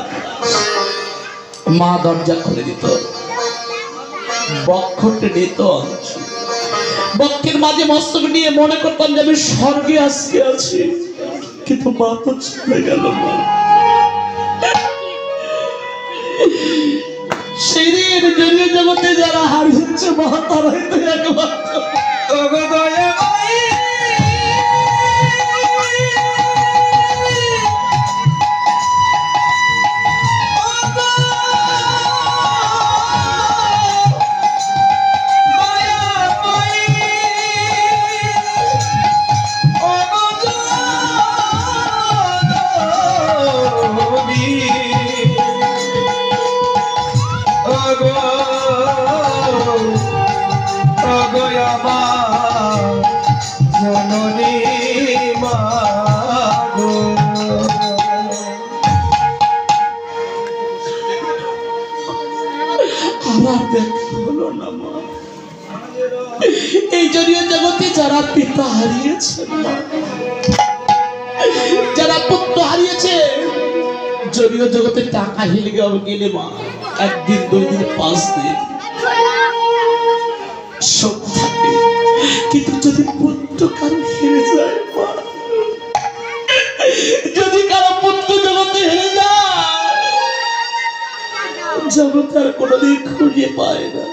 মা দরজা খুলে দিত, বক্ষ টেনে দিত, বক্ষের মাঝে মস্তক নিয়ে মনে করতাম যে আমি স্বর্গে আজকে আছি, কিন্তু মা তো চলে গেল। মা সেদিন জড়ীয় জগতে যারা হারিয়েছে মা, তারাই তো একমাত্র এই জড়ীয় জগতে যারা পিতা হারিয়েছে, যারা পুত্র হারিয়েছে, জড়ীয় জগতে টাকা হিলে গেলে মা 1 দিন 2 দিন 5 দিন সব থাকে, কিন্তু যদি পুত্র কারো হেরে যায় মা, যদি কারো পুত্র জগতে হেরে যায়, জগতে আর কোনোদিন খুঁজে পায় না।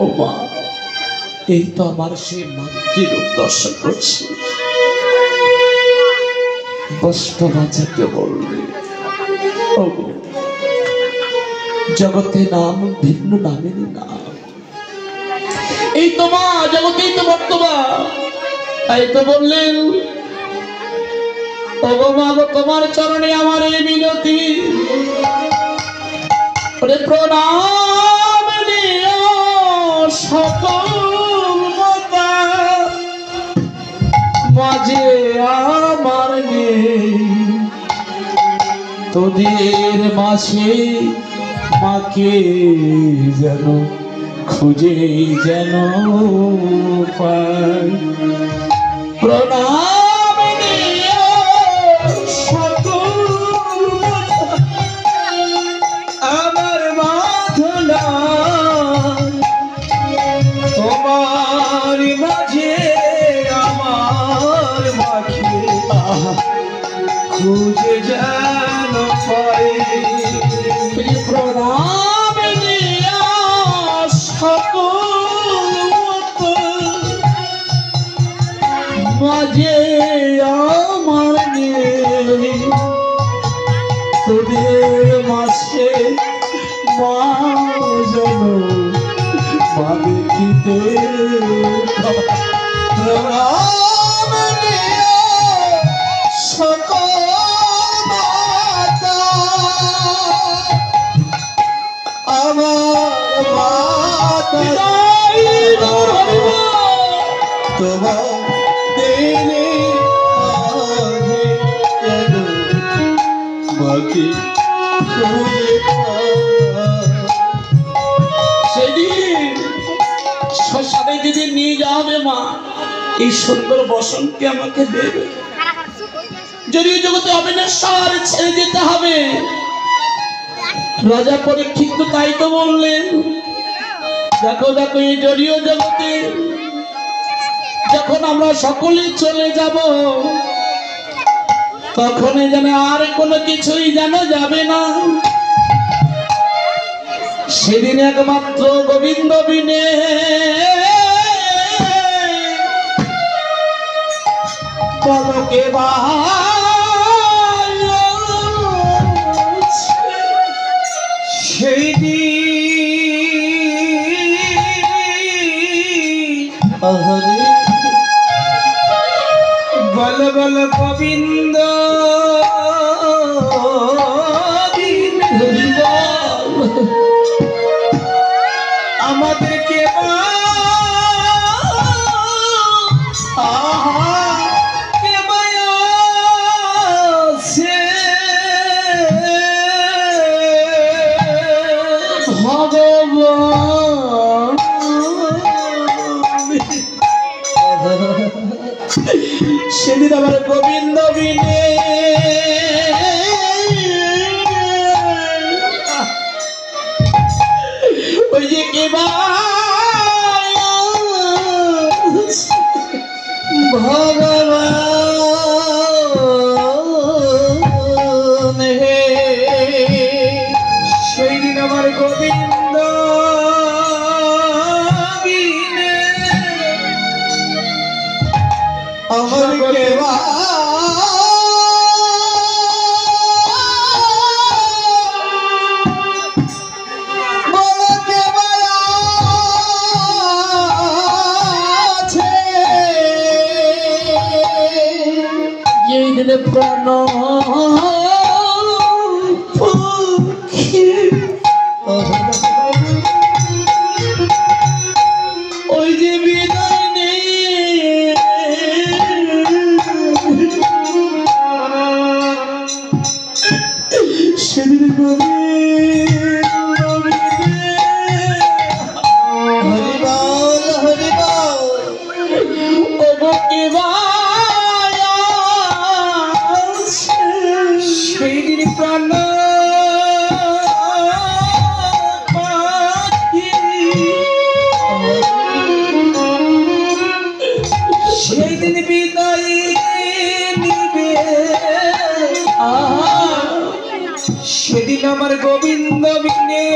ও মা, এই তো আমার সেই মাতৃরূপ দর্শন করছি। বৈষ্ণবাচার্য বললে, ওগো জগতে নাম ভিন্ন নামেরই নাম। এই তো মা, জগতেই তো বর্তমান। তাই তো বললেন, ওগো মা গো, তোমার চরণে আমার এই মিনতি, ওরে প্রণাম দিও সকল মাতা, মাঝে আমার নেই তোদের মাঝে, মাকে যেন খুঁজে যেন পাই। প্রণাম দিও সকল মাতা, আমার বাঁধনা তোমার মাঝে আমার মাকে খুঁজে যেন পাই। প্রণাম দিয়া সকল মাতা, মাঝে আমার নেই তোদের মাঝে, মা যেন মা দেখিতে। প্রণাম দিও সকল মাতা, আমার মাতা তোমার দেনে আগে যেন মাকে খুঁজে পাই। সেদিন শ্মশানে যেদিন নিয়ে যাবে মা, এই সুন্দর বসনকে আমাকে দেবে। যদিও জগতে অবিনশ্বর ছেড়ে যেতে হবে, রাজা পরীক্ষিত তো তাই তো বললেন। দেখো দেখো, এই জড়িয় জগতে যখন আমরা সকলে চলে যাব, তখনই যেন আর কোনো কিছুই যেন যাবে না। সেদিন একমাত্র গোবিন্দ বিনে পলকে সেই হরে বল বল গোবিন্দ আমাদেরকে সেদিন আমার গোবিন্দ বিনে ওই যে কে ভগবান হে, সেই দিন আমার গোবিন্দ বিনে আমার কেবা প্রাণ পক্ষী ওই যে বিদায় নেই, সেদিন হরিবল হরিবল সেই দিন প্রাণ পাখি, সেই দিন বিদায় নিবে। সেদিন আমার গোবিন্দ বিনে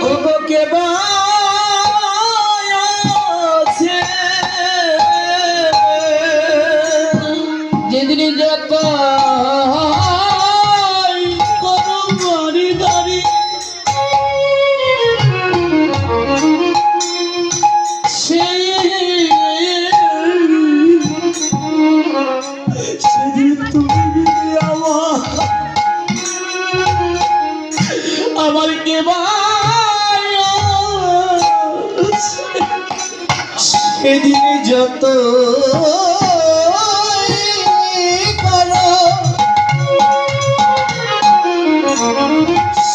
ওকে আছে যেদিন যত আমার কে সেদিন যত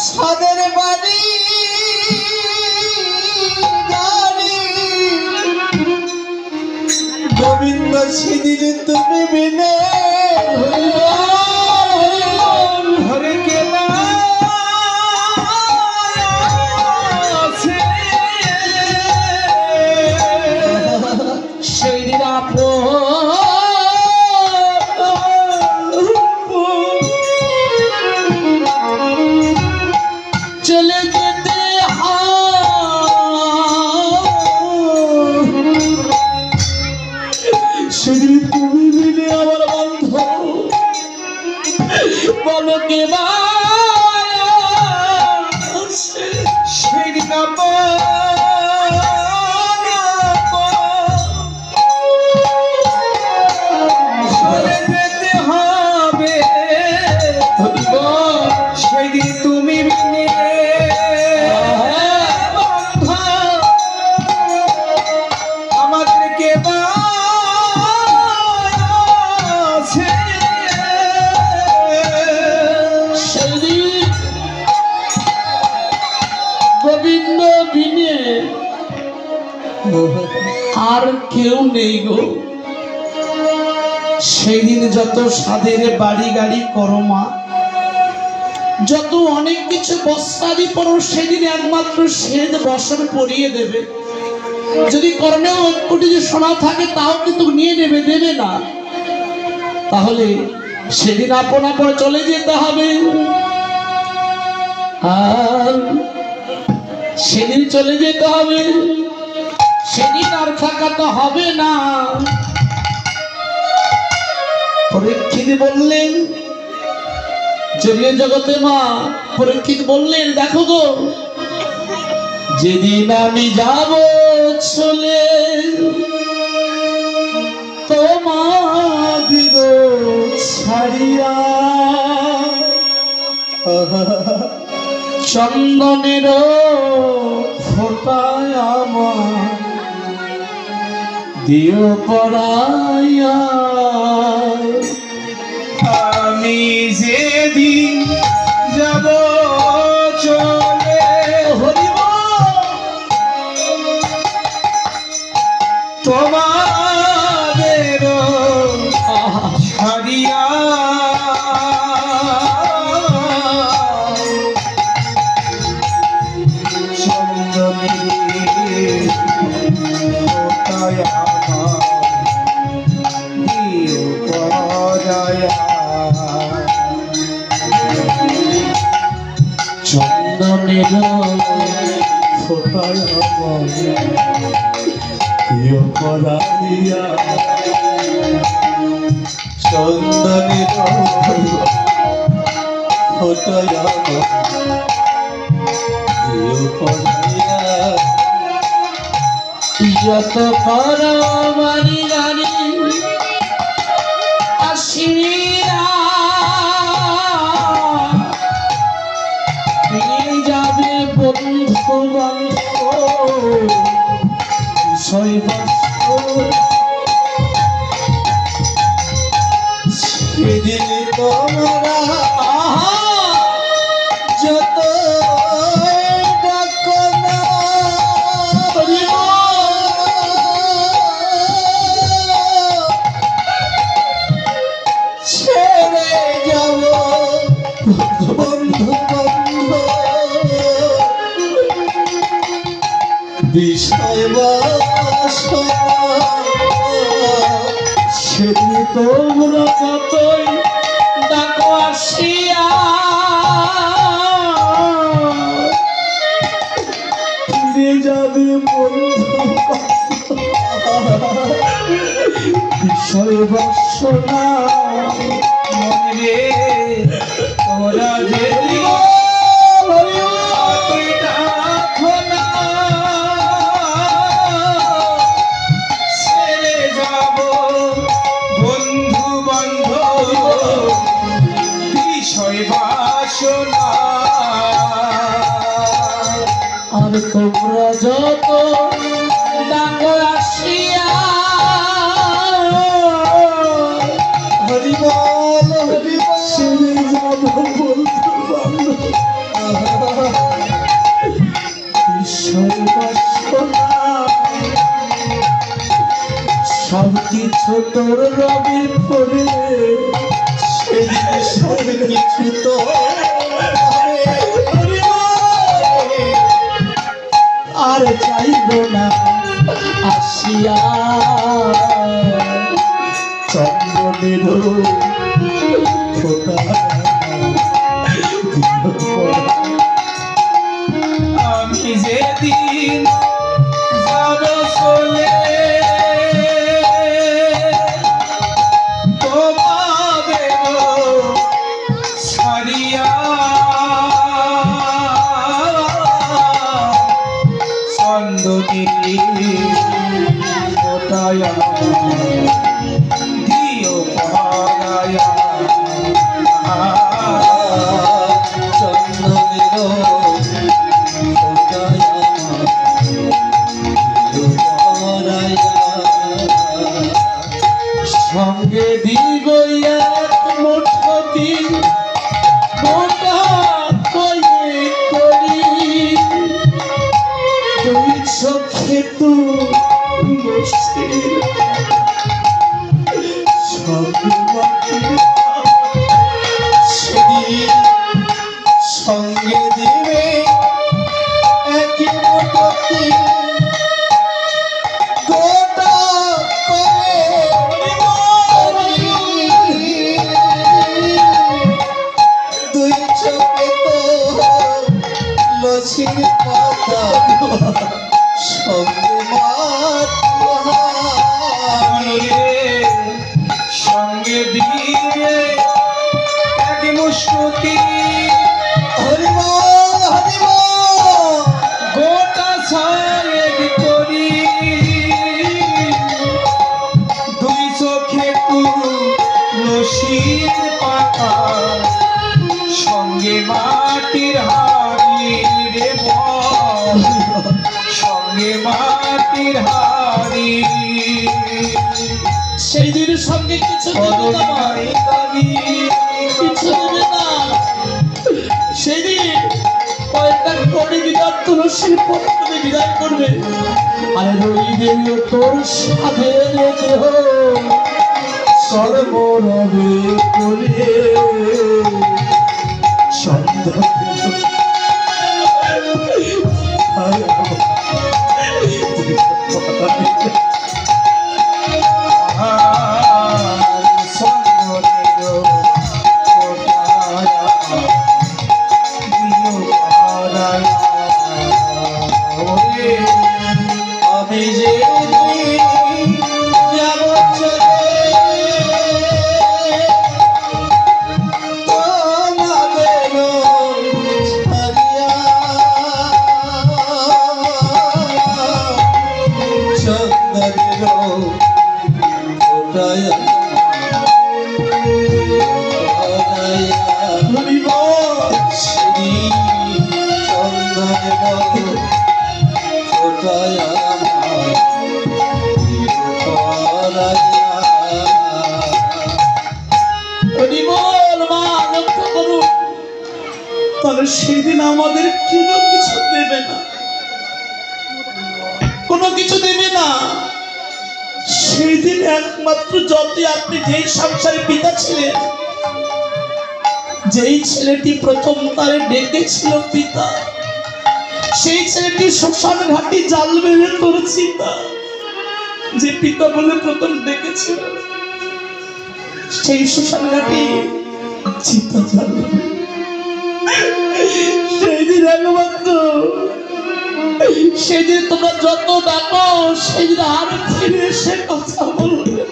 সাদের বাড়ি গোবিন্দ সেদিন তুমি বিনে ঘরে কেনা সেই দিন চলে যেতে সেদিন তুমি মিলে আমার বন্ধ বলো কে সেদিন চলে যেতে হবে সেদিন তুমি বিনে আমাদেরকে সেদিন গোবিন্দ বিনে আর কেউ নেই গো। সেই দিন যত সাধের বাড়ি গাড়ি করো মা, যত অনেক কিছু বস্ত্রাদি পরো, সেদিন একমাত্র শ্বেত বসন পরিয়ে দেবে। যদি কর্ণেও এক কোটি যে সোনা থাকে তাও কিন্তু নিয়ে নেবে, দেবে না। তাহলে সেদিন আপন আপন চলে যেতে হবে। আর সেদিন চলে যেতে হবে, সেদিন আর থাকা তো হবে না। পরীক্ষিত বললেন, জড়িয়ে জগতে মা পরীক্ষিত বললেন, দেখো গো যেদিন আমি যাব চলে তোমাদের ছাড়িয়া, চন্দনের ফোটায় আমার দিও পড়াইয়া। আমি যেদিন যাব চলে হরিব তোমাদের ছাড়িয়া, চন্দনের ফোটায় আমার দিও পড়াইয়া। চন্দনের ফোটায় আমার দিও পড়াইয়া, চন্দনের ফোটায় আমার দিও পড়াইয়া। যত করো বাড়ি গাড়ি আসিরা নিয়ে যাবে বন্ধু বান্ধব সেদিন তোমরা যত ডাকো না ছেড়ে যাব বন্ধু বন্ধু বিষয় বাসনা সেদিন তোমরা যতই ডাকো আসিয়া ফিরে যাবে বন্ধু বিষয় বাসনা মনে রে তোরা যে ছেড়ে যাব বন্ধু বান্ধব বিষয় বাসনা আর তোমরা যত ডাকো আসিয়া হরিবল হরিবল ছেড়ে যাব বন্ধু বান্ধব বিষয় বাসনা সব কিছু তোর রবির পরে সেদিন সব কিছু তো আর চাইব না আসিয়া চন্দ্রনের ফোটা আমি যেদিন যাব চলে তোমাদের ছাড়িয়া চন্দনী ফোটায়া দিও পরায়া চন্দনের সঙ্গে দিব এক মুঠি মোটা কয়ে করি দুই চোখে তু বসে সব সেদিন সঙ্গে দিবে একই মোটতি গোটা করে দুই চোখে তো লসির পাতা সঙ্গে মারে সঙ্গে দিয়ে এক মুষ্টি হরিবল হরিবল গোটা সায়েদ করি দুই চোখে তুলসীর পাতা সঙ্গে মাটির হাড়ি রে বল সঙ্গে মাটির হাড়ি সেই দিনের সঙ্গে কিছু দেবে না মা। কিছু দেবে না সেদিন কয়েকটা করে বিদায় তুলসীর পত্রে বিদায় করবে আর রই দেবে তোর সাথে দেহ সর্বরবে করে সন্ধ্যা আমি যে যাব চলে তোমাদের ছাড়িয়া চন্দনের ফোটায়া শ্রী চন্দনের ফোটায়া তাহলে সেদিন আমাদের কোনো কিছু দেবে না, কোনো কিছু দেবে না। সেই দিন একমাত্র যতই আপনি যেই সংসারে পিতা ছিলেন, যেই ছেলেটি প্রথম তারে ডেকেছিল পিতা, সেই ছেলেটি শ্মশান ঘাটি জাল বেঁধে করেছি তা যে পিতা বলে প্রথম ডেকেছিল, সেই শ্মশান ঘাটে চিতা জ্বালাবে। সেই দিন একমাত্র, সেদিন তোমরা যত ডাকো সেদিন আর ফিরে এসে কথা বলবে।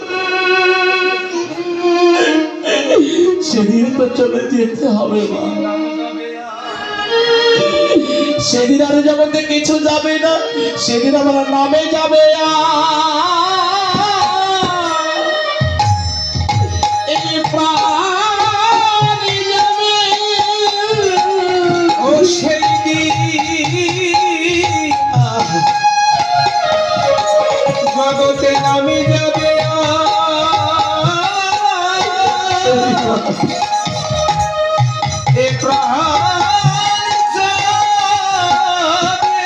সেদিন তো চলে যেতে হবে মা। সেদিন আর জগতে কিছু যাবে না, সেদিন আমার নামে যাবে এই প্রাণী যাবে। ও সেই দিন জগতে নামে যাবে এ প্রাণ যাবে,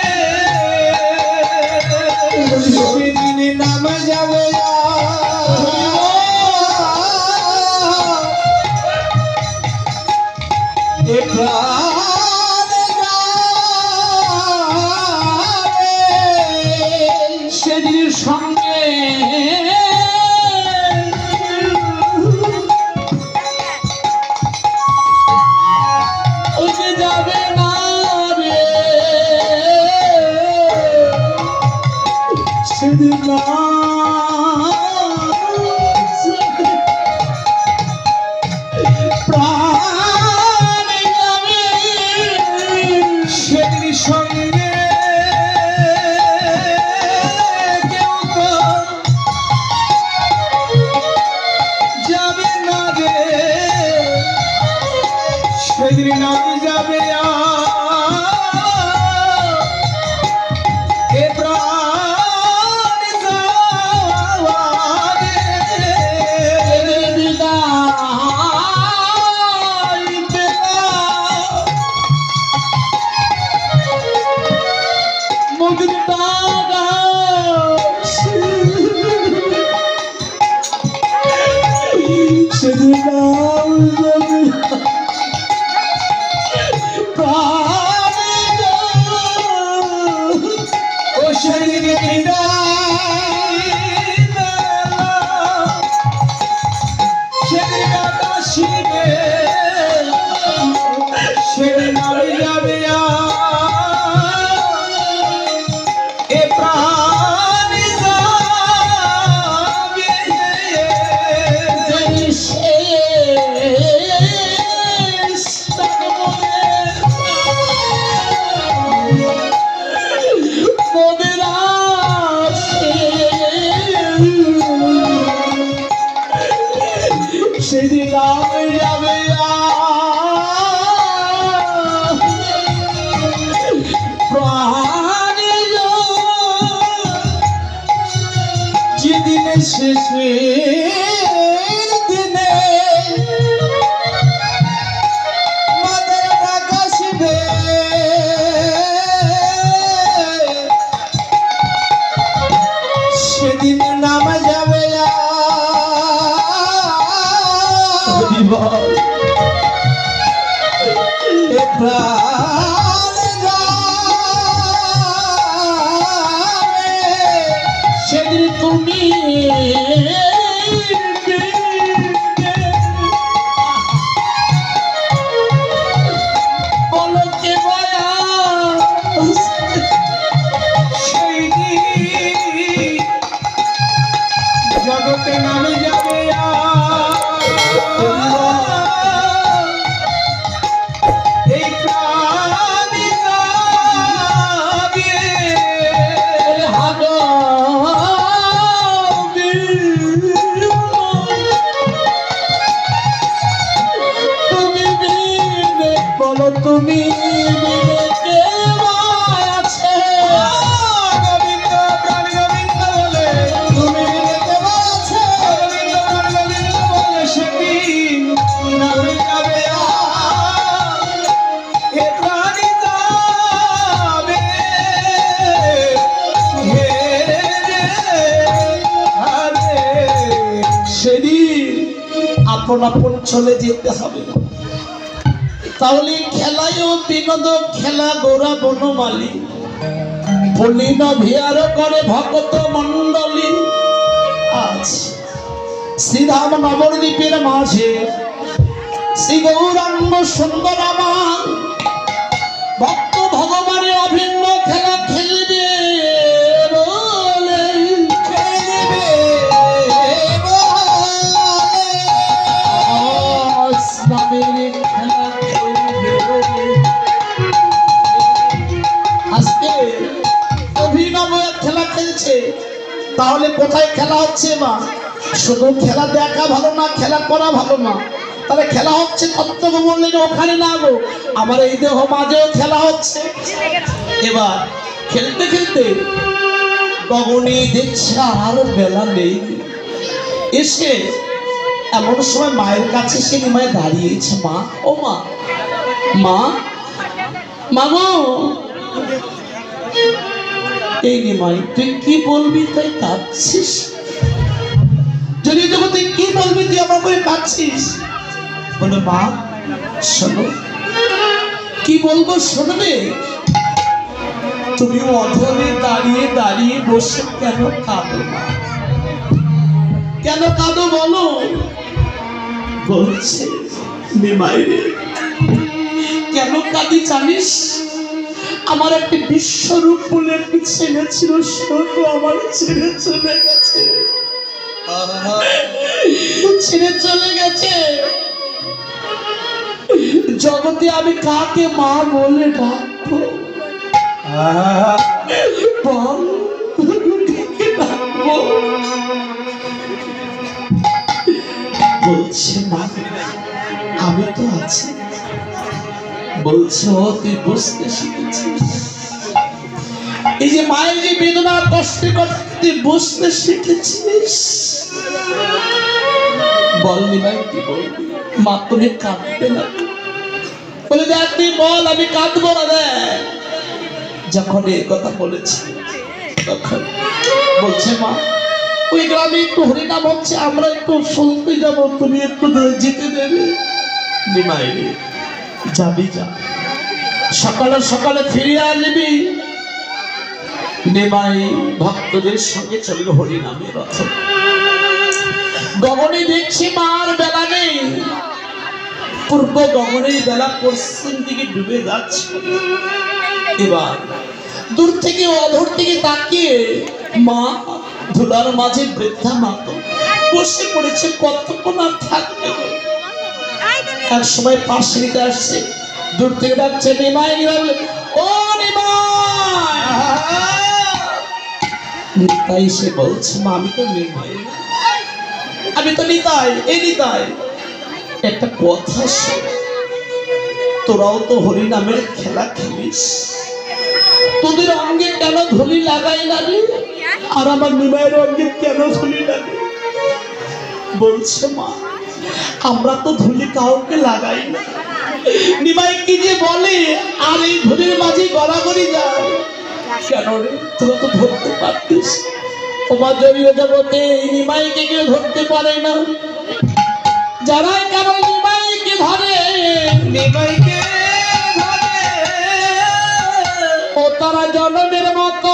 সেদিন নামে যাবে এ প্রাণ যাবে, সেদিন সঙ্গে ওকে যাবে না রে, সেদিন না প্রাণ যাবে, সেদিন সঙ্গে কেউ তো যাবে না রে, সেদিন নামে যাবে এ প্রাণ যাবে, বিদায় পেলাম মুক্তির দাগা, সেদিন নাম যাবে প্রাণে যাবে। ও সেদিন বিদায় পেলাম, সেদিন আকাশে সেদিন নামে যাবে এ প্রাণ যাবে, যেই শেষ তার মনের আসে, সেদিন নাম যাবে প্রাণে যেদিনে শেষে দিনে মাদের ডাকা শিবে, সেদিন নামা যাবে এ প্রাণ যাবে, সেদিন তুমি বলো কে বয়া সেই দিন জগতে নামে যাবে এই প্রাণ যাবে, তুমি বিনে বলো তুমি বিনে কে আছে, গোবিন্দ প্রাণ গোবিন্দ বলে তুমি বিলেতে আছে, গোবিন্দ প্রাণ গোবিন্দ বলে সেদিন নামে যাবে হে প্রাণ যাবে, হে আরে সেদিন আপন আপন চলে যেতে হবে। তাহলে খেলায় বিনোদ খেলা গোরা বনমালী বলিন ভিয়ার করে ভকত মণ্ডলী। আজ শ্রীধাম নবদ্বীপের মাঝে শ্রী গৌরাঙ্গ সুন্দর আমার ভক্ত ভগবানের অভিন্ন খেলা খেলবে বলে খেলবে ইসলামের খেলা খেলবে। আজকে অভিনব খেলা খেলছে, তাহলে কোথায় খেলা হচ্ছে মা? শুধু খেলা দেখা ভালো না, খেলা করা ভালো না। তাহলে খেলা হচ্ছে তত্ত্ব বললেন ওখানে না গো, আমার এই দেহ মাঝেও খেলা হচ্ছে। এবার খেলতে খেলতে গগনে দেখছে আর বেলা নেই, এসে এমন সময় মায়ের কাছে সে নিমায় দাঁড়িয়েছে। মা, ও মা, মা, মা গো, এই নিমাই তুই কি বলবি তাই কাঁদছিস? যদি তোকে তুই কি বলবি তুই আমার করে কাঁদছিস? বলে মা শোনো, কি বলবো শুনবে? তুমি অধরে দাঁড়িয়ে দাঁড়িয়ে বসে কেন কাঁদো মা? কেন কাঁদো বলো? বলছে নিমাই রে, কেন কাঁদি জানিস? আমার একটা বিশ্বরূপ বলে একটি ছেলে ছিল, সেও তো আমার ছেড়ে চলে গেছে, ছেড়ে চলে গেছে। জগতে আমি কাকে মা বলে ডাকবো বল? ডাকবো? বলছে মা আমি তো আছি। বলছে ও তুই বুঝতে শিখেছিস, এই যে মায়ের যে বেদনা কষ্টের কথা তুই বুঝতে শিখেছিস। বলনি ভাই কি বলবি? মা তুমি কাঁদবে না? বলে দেখ তুই বল, আমি কাঁদবো না। দেখ যখন এই কথা বলেছি তখন বলছে মা ওই গ্রামে একটু হরিনাম হচ্ছে, আমরা একটু শুনতে যাবো, তুমি একটু যেতে দেবে? নিমাই যাবি যা, সকালে সকালে ফিরে আসবি। নিমাই ভক্তদের সঙ্গে চলল হরিনামের রথ। গগনে দেখছি মার বেলা নেই, পূর্ব গগনের বেলা পশ্চিম দিকে ডুবে যাচ্ছে। এবার দূর থেকে অধর থেকে তাকিয়ে মা ধুলার মাঝে বৃদ্ধা মাতো বসে পড়েছে, কতক্ষণ আর থাকবে? এক সময় পাশে নিতে আসছে, দূর থেকে ডাকছে নিমাই, নিমাই, ও নিমাই। নিতাই সে বলছে মা আমি তো নিমাই না, আমি তো নিতাই। এই নিতাই একটা কথা শোন, তোরাও তো হরিনামের খেলা খেলিস, তোদের অঙ্গে কেন ধুলি লাগাই লাগে আর আমার নিমাইয়ের অঙ্গে কেন ধুলি লাগে? বলছে মা আমরা তো ধুলি কাউকে লাগাই না। নিমাই কি যে বলে, আর এই ধুলির মাঝে গড়াগড়ি যায় কেন রে? তোরা তো ধরতে পারতিস। তোমার জড়িয়ে জগতে এই নিমাইকে কেউ ধরতে পারে না। যারা কেন নিমাইকে ধরে, নিমাইকে ধরে ও তারা জনমের মতো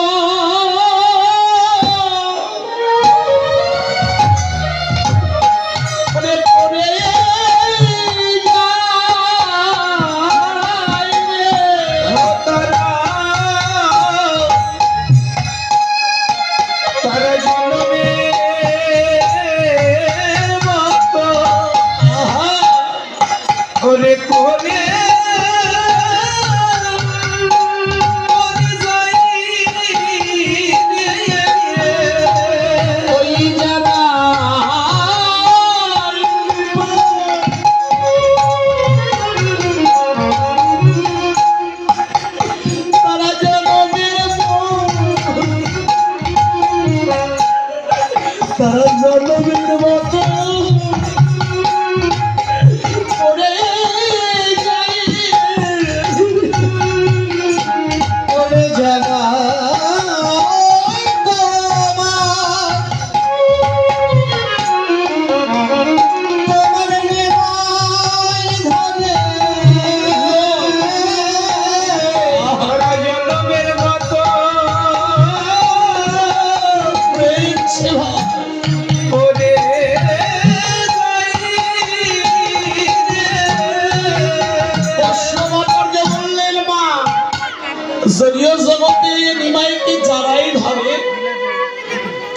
জগতে নিমাইকে যারাই ধরে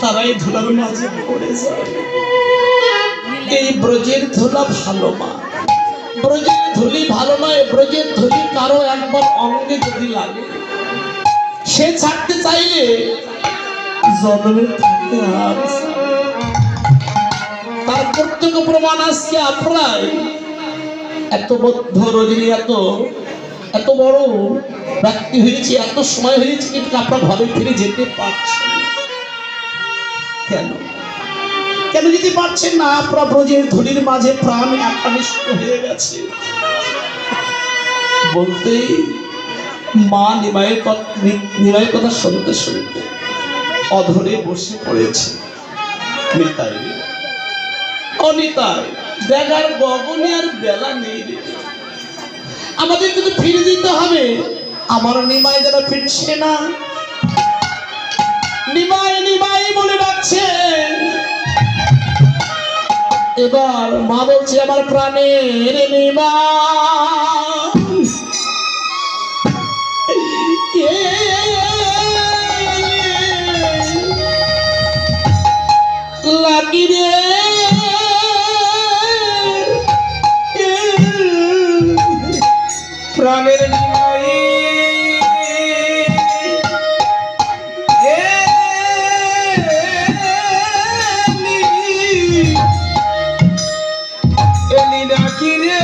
তারাই ধুলার মাঝে পড়ে যায়। এই ব্রজের ধুলা ভালো মা, ব্রজের ধুলি ভালো নয়। ব্রজের ধুলি কারো একবার অঙ্গে যদি লাগে সে ছাড়তে চাইলে জন্মে থাকতে আর তার প্রত্যেক প্রমাণ আজকে আপনার এত বদ্ধ রজনী এত বড় ব্যক্তি হয়েছে, এত সময় হয়েছে কিন্তু আপনার ঘরে ফিরে যেতে পারছেন কেন? কেন যেতে পারছেন না? আপনার ব্রজের ধুলির মাঝে প্রাণ একনিষ্ঠ হয়ে গেছে। বলতেই মা নিমাইয়ের কথা শুনতে শুনতে অধরে বসে পড়েছে। নিতাই অনিতাই দেখার গগনে আর বেলা নেই রে, আমাদের কিন্তু ফিরে দিতে হবে। আমার নিমাই যারা ফিরছে না, নিমাই নিমাই বলে ডাকছে। এবার মা বলছে আমার প্রাণের নিমাই লাগি রে প্রাণের নিমাই ডাকি রে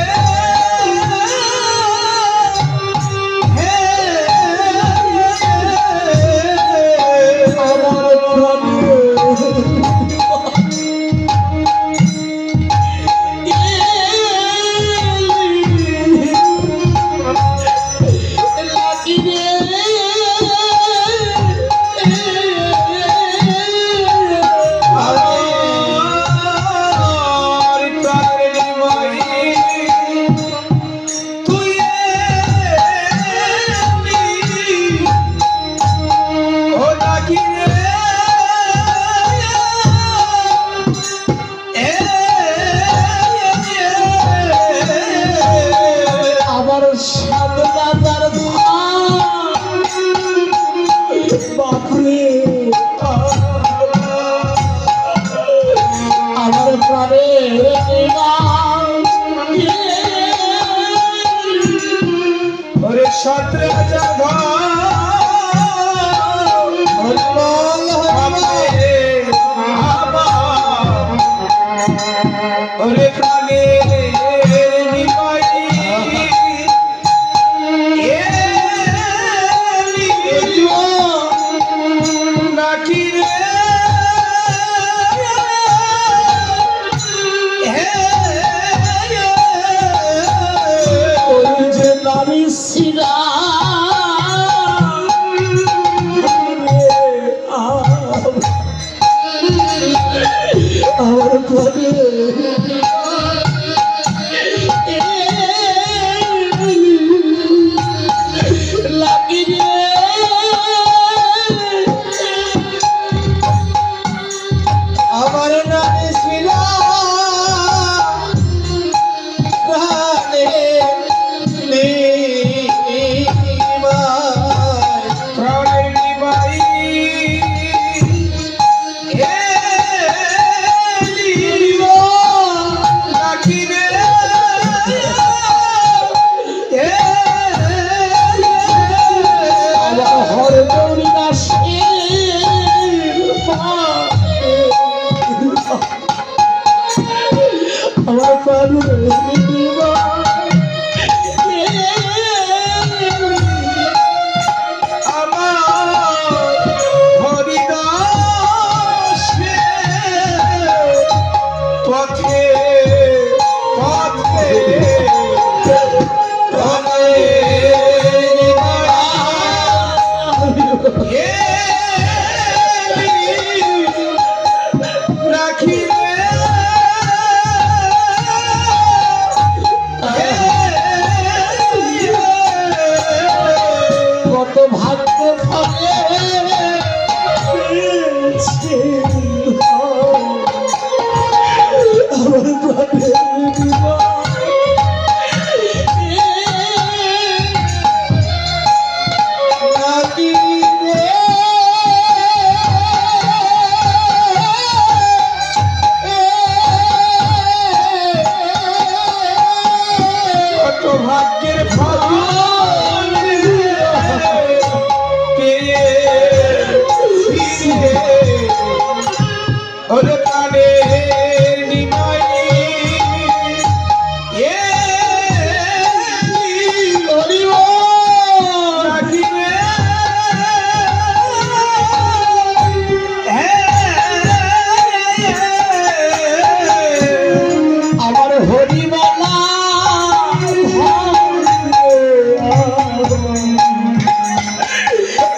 কি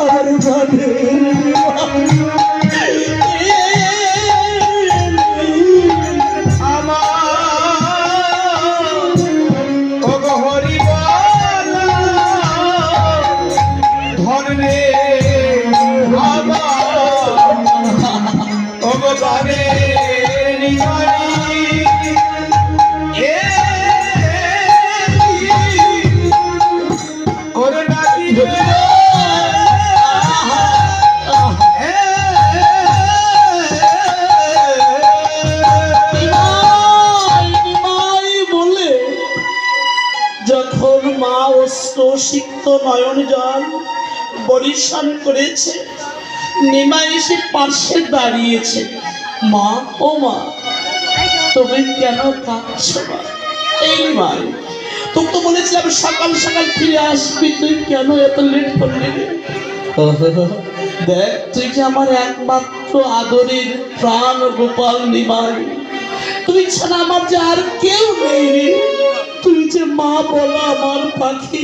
তার মানে যখন মা অশ্রুসিক্ত নয়ন জল বরিশান করেছে, নিমা এসে পাশে দাঁড়িয়েছে। মা, ও মা, তুমি কেন কাঁদছো মা? এই মা, তোকে তো বলেছিলাম সকাল সকাল ফিরে আসবি, তুই কেন এত লেট করলি? দেখ, তুই যে আমার একমাত্র আদরের প্রাণ গোপাল নিমাই, তুই ছাড়া আমার যে আর কেউ নেই রে। তুই যে মা বলা আমার পাখি,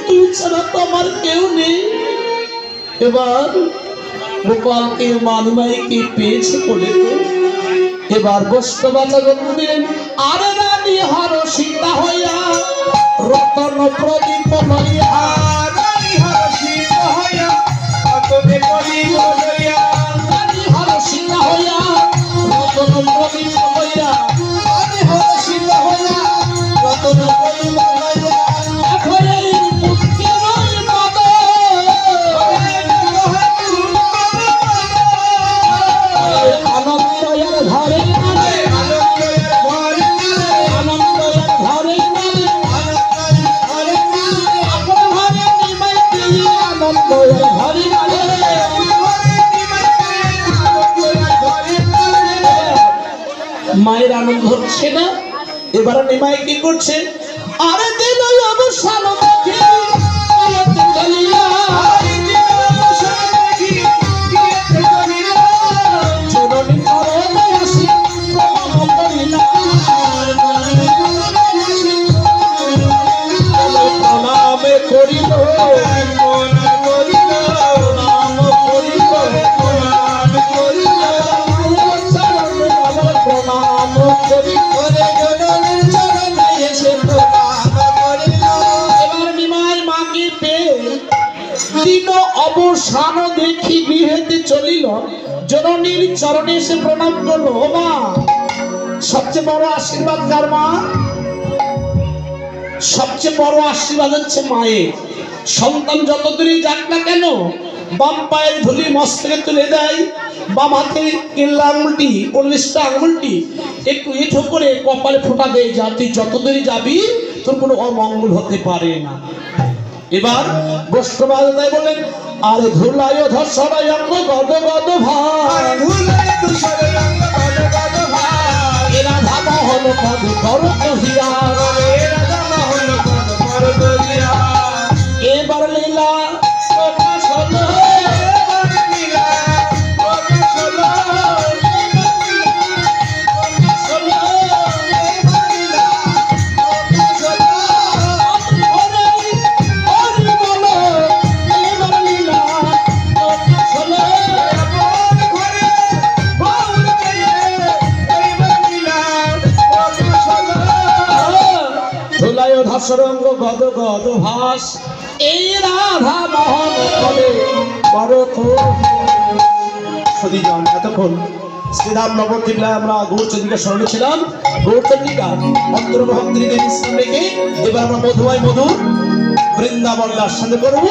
তুই ছাড়া তো আমার কেউ নেই। এবার গোপালকে মানিমাইকে পেয়েছে বলে তো এবার বস্ত্রবাচা দিলেন। আর রানী হর সীতা হইয়া রতন প্রদীপ লইয়া, রানী হর সীতা হইয়া রতন প্রদীপ লইয়া, রানী হর সীতা হইয়া রতন প্রদীপ লইয়া, রানী হর সীতা হইয়া রতন প্রদীপ লইয়া, এখন এই মুক্তির মদ আনন্দের ঘরে মায়ের আনন্দ হচ্ছে না। এবার নিমাই কি করছে? আরে দিল অবসান দেখি প্রণামে করিল, অবসান দেখি গৃহেতে চলিল, জননীর চরণে এসে প্রণাম করলো। ও মা, সবচেয়ে বড় আশীর্বাদ কার মা? সবচেয়ে বড় আশীর্বাদ হচ্ছে মায়ের। সন্তান যত দূরে যাক না কেন, বাম পায়ের ধুলি মস্তকে তুলে দেয়, বাম হাতে কেল্লা আঙুলটি 19টা আঙুলটি একটু এঁঠো করে কপালে ফোঁটা দেয়, যা তুই যত দূরে যাবি তোর কোনো অমঙ্গল হতে পারে না। এবার বস্ত্রবাজায় বলেন, আরে ধুলায় ধর্ষণায় অঙ্গ গদ গদ ভাই, রাধা মোহন পদ কর কহিয়া, এবার লীলা সরঙ্গ গদ গদ ভাস, এই রাধা মোহন পদে করত। সদীজন, এতক্ষণ শ্রীরাম নবদ্বীপলায় আমরা গৌরচন্দ্রিকা স্মরণে ছিলাম। গৌরচন্দ্রিকা অন্তর্ভক্তিকে বিশ্রাম রেখে এবার আমরা মধুময় মধুর বৃন্দাবন আস্বাদন করবো।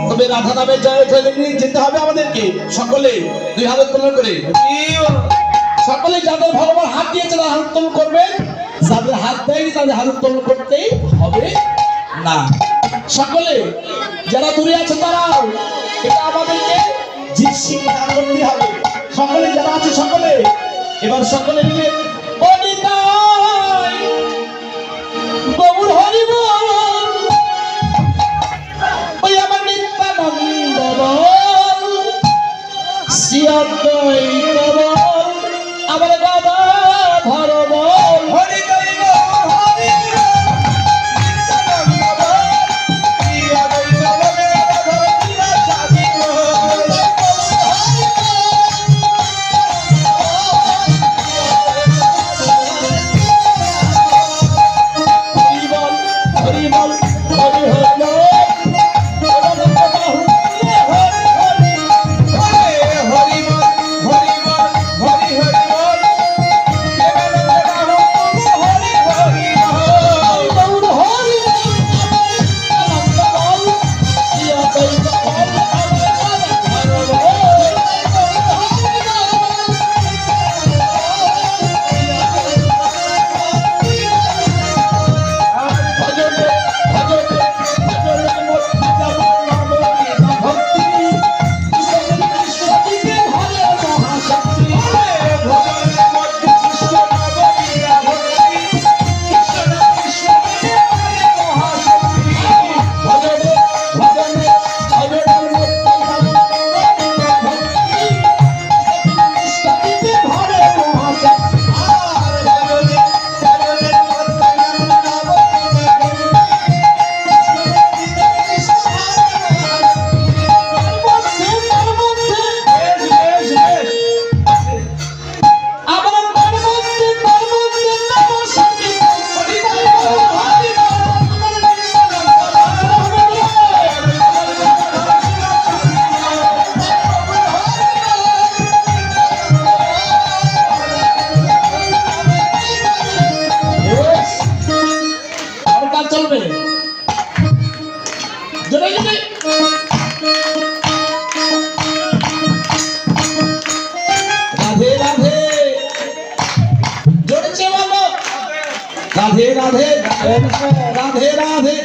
তবে রাধা নামের জয় জয় নিয়ে যেতে হবে আমাদেরকে। সকলে দুই হাত উত্তোলন করে, সকলে যাদের ভগবান হাত দিয়েছে তারা হাত উত্তোলন করবেন, যাদের হাত দেয়নি তাদের হাত উত্তোলন করতেই হবে না। সকলে যারা দূরে আছে তারাও এটা আমাদেরকে জিজ্ঞাসা করতে হবে। সকলে যারা আছে সকলে এবার সকলে মিলে গৌর হরি বল, ওই আমার নিত্যানন্দ বল, শ্রী বল, আমার দাদা ধর বল, হরি রাধে রাধে রাধে।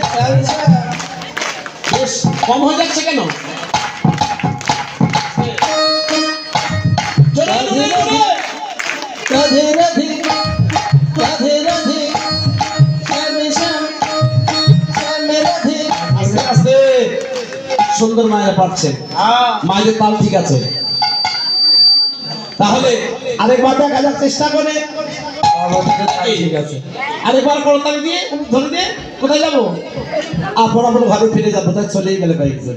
বেশ কম হয়ে যাচ্ছে কেন? রাধে রাধে রাধে রাধে শ্যামে শ্যাম শ্যামে রাধে। আস্তে আস্তে সুন্দর মায়েরা পাচ্ছেন, মায়ের তাল ঠিক আছে। তাহলে আরেকবার দেখা যাক, চেষ্টা করে ঠিক আছে। আরেকবার করতালি দিয়ে ধরে দিয়ে কোথায় যাবো? আপনার ঘরে ফিরে যাবো, তাই চলেই গেলে কয়েকজন।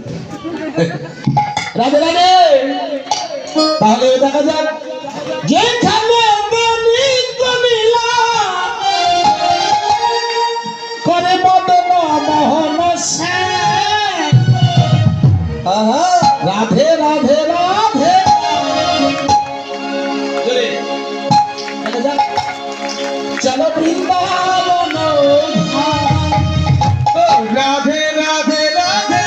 রাধে রাধে। তাহলে দেখা যাক, যেখানে করে মদন মোহন শ্যাম। রাধে রাধে রাধে। দেখা যাক, চলো বৃন্দাবন রাধে রাধে রাধে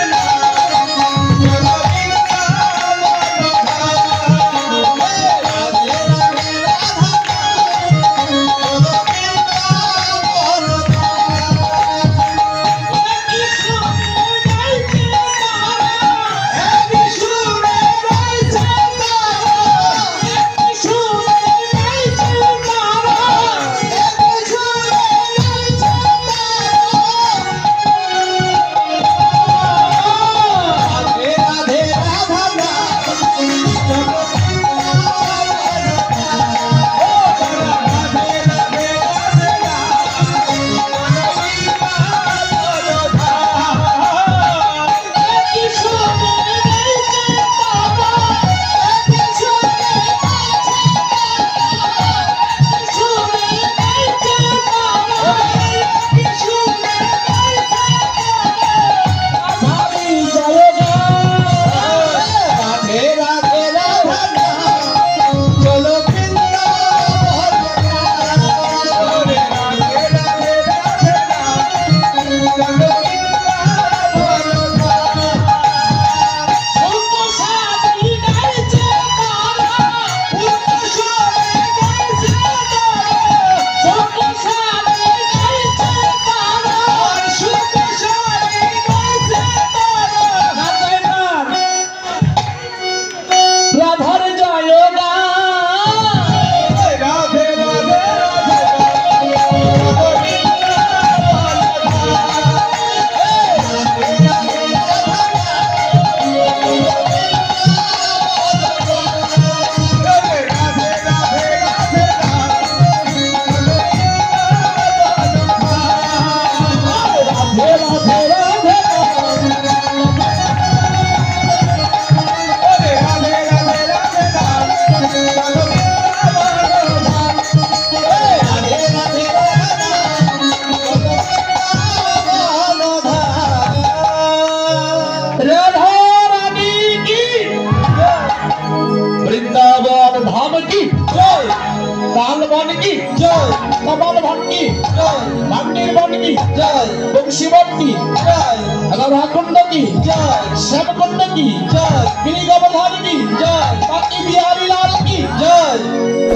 তালবন কি জয়, কমল ভন কি জয়, ভান্ডির বন কি জয়, বংশীবন কি জয়, রাধাকুণ্ড কি জয়, শ্যামকুণ্ড কি জয়, গিরিগোবর্ধন কি জয়, বাকি বিহারী লাল কি জয়,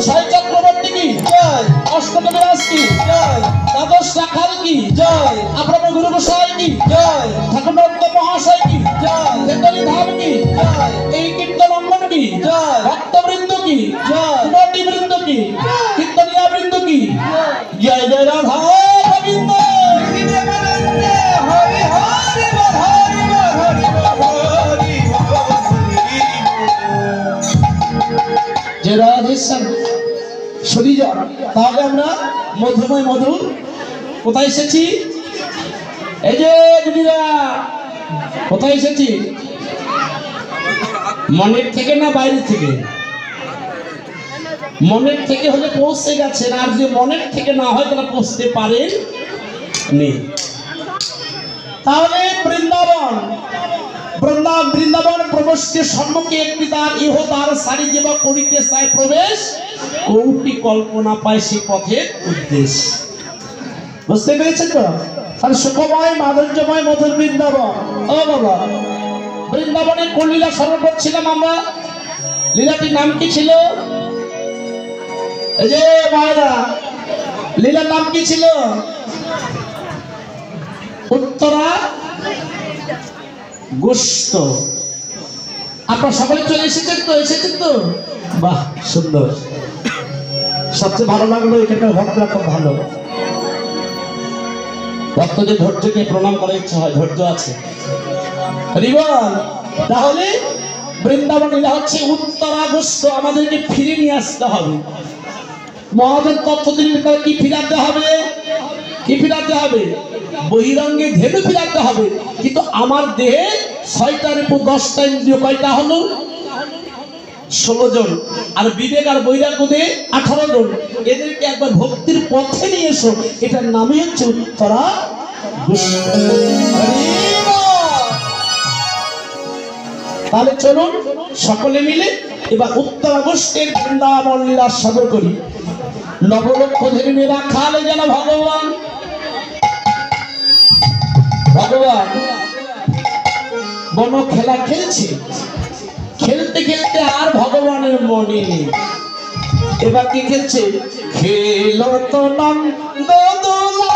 ছয় চক্রবর্তী কি জয়, অষ্টবিরাজ কি জয়, দ্বাদশ রাখাল কি জয়, আপনার গুরু গোসাই কি জয়, ঠাকুরনন্দ মহাশয় কি জয়, কেতলি ধাম কি জয়, এই কীর্তন অঙ্গন কি জয়, ভক্তবৃন্দ কি জয়, কুমারী বৃন্দ কি কীর্তনিয়া বৃন্দ কি জয় জয় রাধা গোবিন্দ। হরি হরি হরি হরি হরি যে রাধেশ্যাম সরিজন। তাহলে আমরা মধুময় মধু কোথায় এসেছি? এই যে দিদিরা কোথায় এসেছি? মনের থেকে না বাইরে থেকে? মনের থেকে হলে পৌঁছে গেছেন, আর যে মনের থেকে না হয় তারা পৌঁছতে পারেন নি। তাহলে বৃন্দাবন বৃন্দাবন প্রবেশকে সম্মুখে একটি তার ইহ তার সারি যেবা করিতে চায় প্রবেশ, কোটি কল্পনা পায় সে পথের উদ্দেশ্য। বুঝতে পেরেছেন তো? আর সুখময় মাধুর্যময় মধুর বৃন্দাবন। ও বাবা, বৃন্দাবনের কোন লীলা স্মরণ করছিলাম আমরা? লীলাটির নাম কি ছিল? এই যে মায়েরা, লীলার নাম কি ছিল? উত্তরা গোস্ত। আপনারা সকলে চলে এসেছেন তো বাহ সুন্দর। সবচেয়ে ভালো লাগলো এখানকার ভক্তরা খুব ভালো। ভক্তদের ধৈর্যকে প্রণাম করার ইচ্ছা হয়, ধৈর্য আছে। তাহলে বৃন্দাবন লীলা হচ্ছে উত্তরা গোস্ত, আমাদেরকে ফিরে নিয়ে আসতে হবে। মহাজন তত্ত্ব দিলেন কি ফিরাতে হবে, কি ফিরাতে হবে? বহিরঙ্গে ধেনু ফিরাতে হবে। কিন্তু আমার দেহে 6টার উপর 10টা ইন্দ্রিয় কয়টা হলো? 16 জন। আর বিবেক আর বৈরাগ্য দিয়ে 18 জন। এদেরকে একবার ভক্তির পথে নিয়ে এসো, এটার নামই হচ্ছে উত্তরা গোস্ত। তাহলে চলুন সকলে মিলে এবার উত্তরা গোষ্ঠীর বৃন্দাবন লীলা সদর করি। নবলক্ষ ধরে মেয়েরা খালে যেন ভগবান বন খেলা খেলছে। খেলতে খেলতে আর ভগবানের মনে নেই। এবার কি খেলছে? খেলো তো নন্দ দোলা,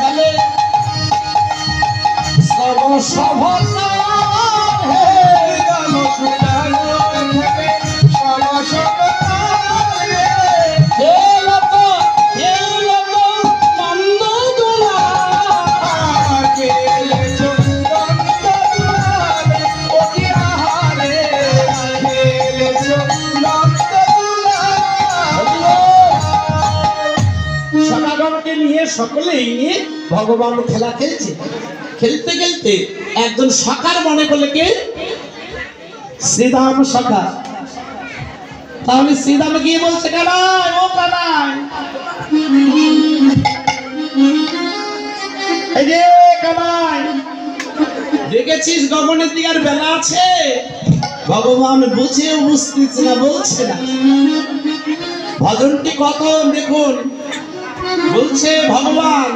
খেলে সকলেই নিয়ে ভগবান খেলা খেলছে। খেলতে খেলতে একজন সখার মনে করলে কে? শ্রীরাম সখা। তাহলে শ্রীরাম গিয়ে বলছে, কানাই ও কানাই, এই যে কানাই, দেখেছিস গগনের দিকে আর বেলা আছে? ভগবান বুঝেও বুঝতেছে না, বলছে না। ভজনটি কত দেখুন, বলছে ভগবান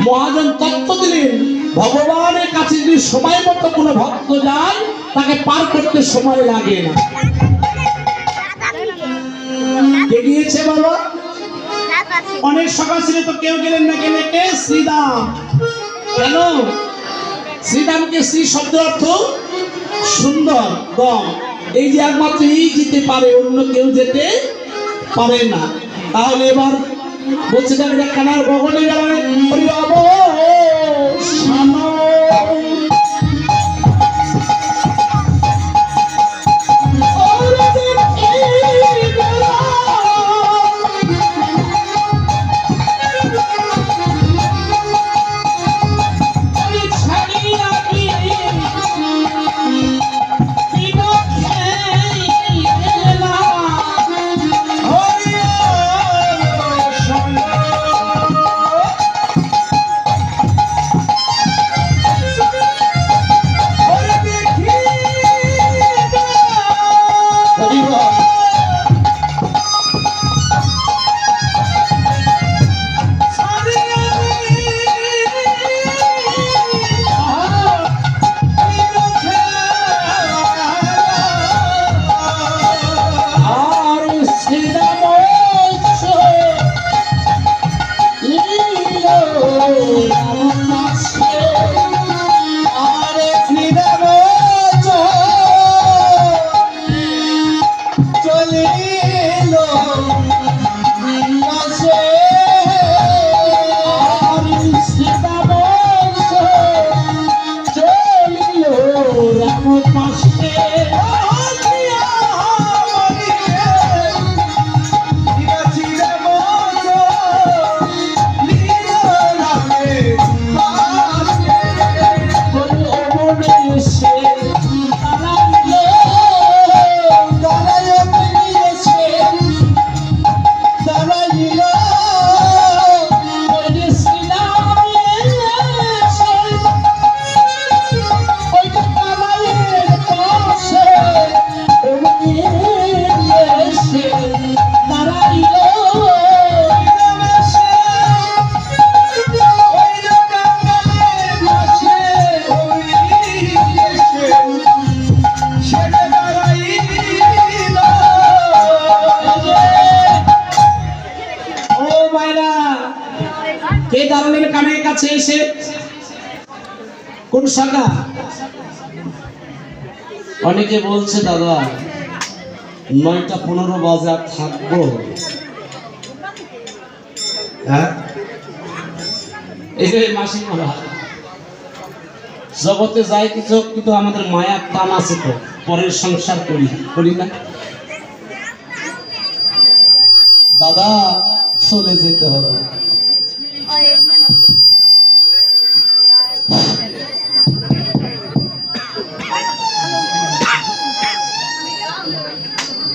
মহাজন তত্ত্ব দিলেন, ভগবানের কাছে যদি সময় মতো কোনো ভক্ত যায় তাকে পার করতে সময় লাগে না। কে গিয়েছে বাবা? অনেক সকাল ছিল তো কেউ গেলেন না। গেলে কে? শ্রীরাম। কেন? শ্রীরামকে শ্রী শব্দ অর্থ সুন্দর, গম। এই যে একমাত্র এই যেতে পারে, অন্য কেউ যেতে পারে না। তাহলে এবার বলছে যে কানার গগনে গেলে এই দাঁড়ালেন কানের কাছে এসে। কোন শাখা? অনেকে বলছে দাদা 9টা 15 বাজে আর থাকবো। হ্যাঁ, এই যে মাসিমা জগতে যাই কিছু, কিন্তু আমাদের মায়ার টান আছে তো, পরের সংসার করি না দাদা, চলে যেতে হবে।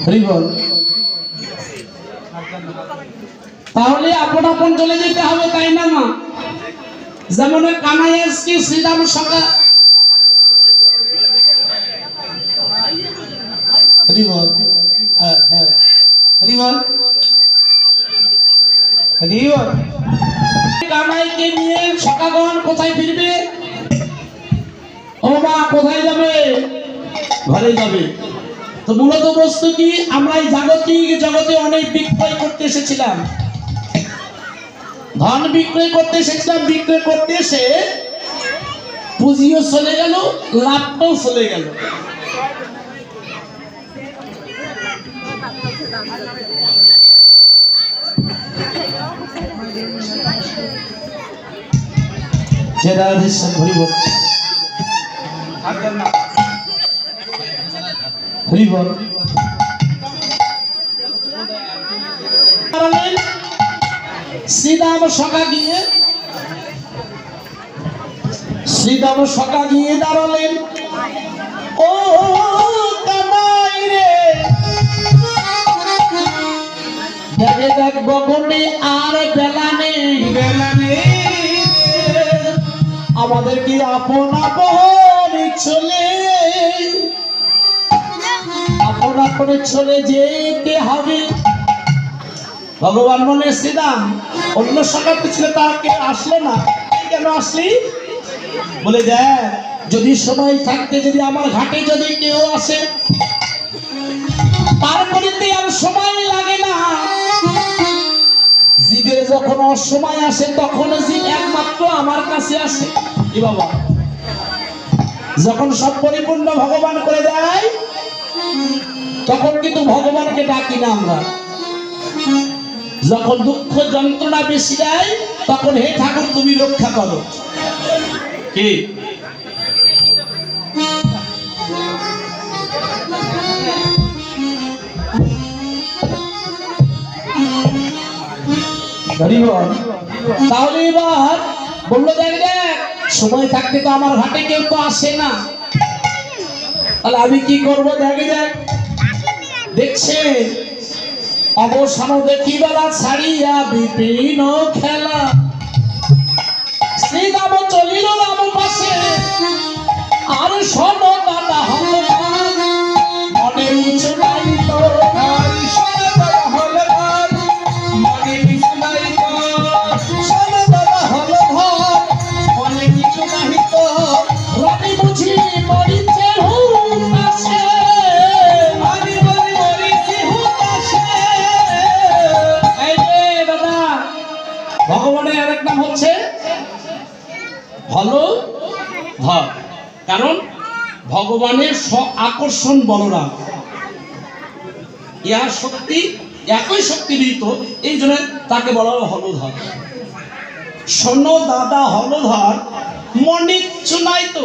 হরি বল। তাহলে আপন আপন চলে যেতে হবে, তাই না মা? যেমন কানাইয়াস কি শ্রীরাম সঙ্গে হরি বল। হ্যাঁ হ্যাঁ, হরি বল, হরি বল। কানাইকে নিয়ে সকাগণ কোথায় ফিরবে? ও মা, কোথায় যাবে? ঘরে যাবে। তো মূলত বস্তু কি, আমরা এই জাগতিক জগতে অনেক বিক্রয় করতে এসেছিলাম, ধন বিক্রয় করতে এসেছিলাম। বিক্রয় করতে এসে পুঁজিও চলে গেল, লাভটাও চলে গেল। হরি বল। শ্রীরাম সখা গিয়ে দাঁড়ালেন। ও কানাই রে, দেখে দেখ গগনে আর বেলা নেই, আমাদের কি আপন আপন চলে যেতে হবে। ভগবান বলে, শ্রীরাম অন্য সকাল ছিল, তাকে আসলো না, কেন আসলি? বলে দেখ, যদি সময় থাকতে যদি আমার ঘাটে যদি কেউ আসে, তারপরে আর সময় লাগে না। জীবের যখন অসময় আসে, তখন জীব একমাত্র আমার কাছে আসে। কি বাবা, যখন সব পরিপূর্ণ ভগবান করে দেয়, তখন কিন্তু ভগবানকে ডাকি না আমরা। যখন দুঃখ যন্ত্রণা বেশি দেয়, তখন হে ঠাকুর তুমি রক্ষা করো। কি তাহলে এবার বললো, দেখ দেখ সময় থাকতে তো আমার ঘাটে কেউ তো আসে না, তাহলে আমি কি করবো? দেখে দেখ, দেখছে অবসান দেখি বেলা ছাড়িয়া বিপিন খেলা, শ্রীরাম চলিল রাম পাশে, আর শোন দাদা হল মনে কিছু নাই তো, রানী বুঝি মরিছে হুতাশে, ভগবানের আরেক নাম হচ্ছে ভালো ভাব। কারণ ভগবানের আকর্ষণ বলরাম, ইহার শক্তি একই শক্তি দিত, এই জন্য তাকে বলা হলো হলধর। শোনো দাদা হলধর মনে চুনাই তো,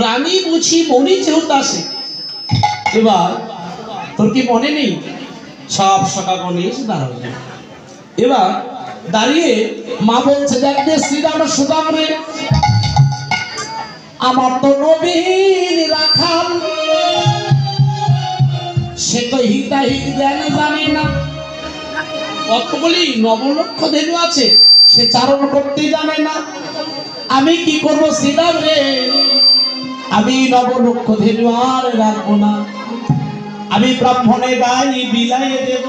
রানী বুঝি মরিছে হুতাশে। এবার তোর কি মনে নেই? সব সকাগণ এসে দাঁড়াবে। এবার দাঁড়িয়ে মা বলছে, দেখবে শ্রীরাম সুদাম রে, আমার তো নবীন রাখাল, সে তো হিতাহিত জ্ঞান জানে না। কতগুলি নবলক্ষ ধেনু আছে, সে চারণ করতে জানে না। আমি কি করবো শ্রীরাম রে, আমি নবলক্ষ ধেনু আর রাখবো না, আমি ব্রাহ্মণে গাই বিলাইয়ে দেব।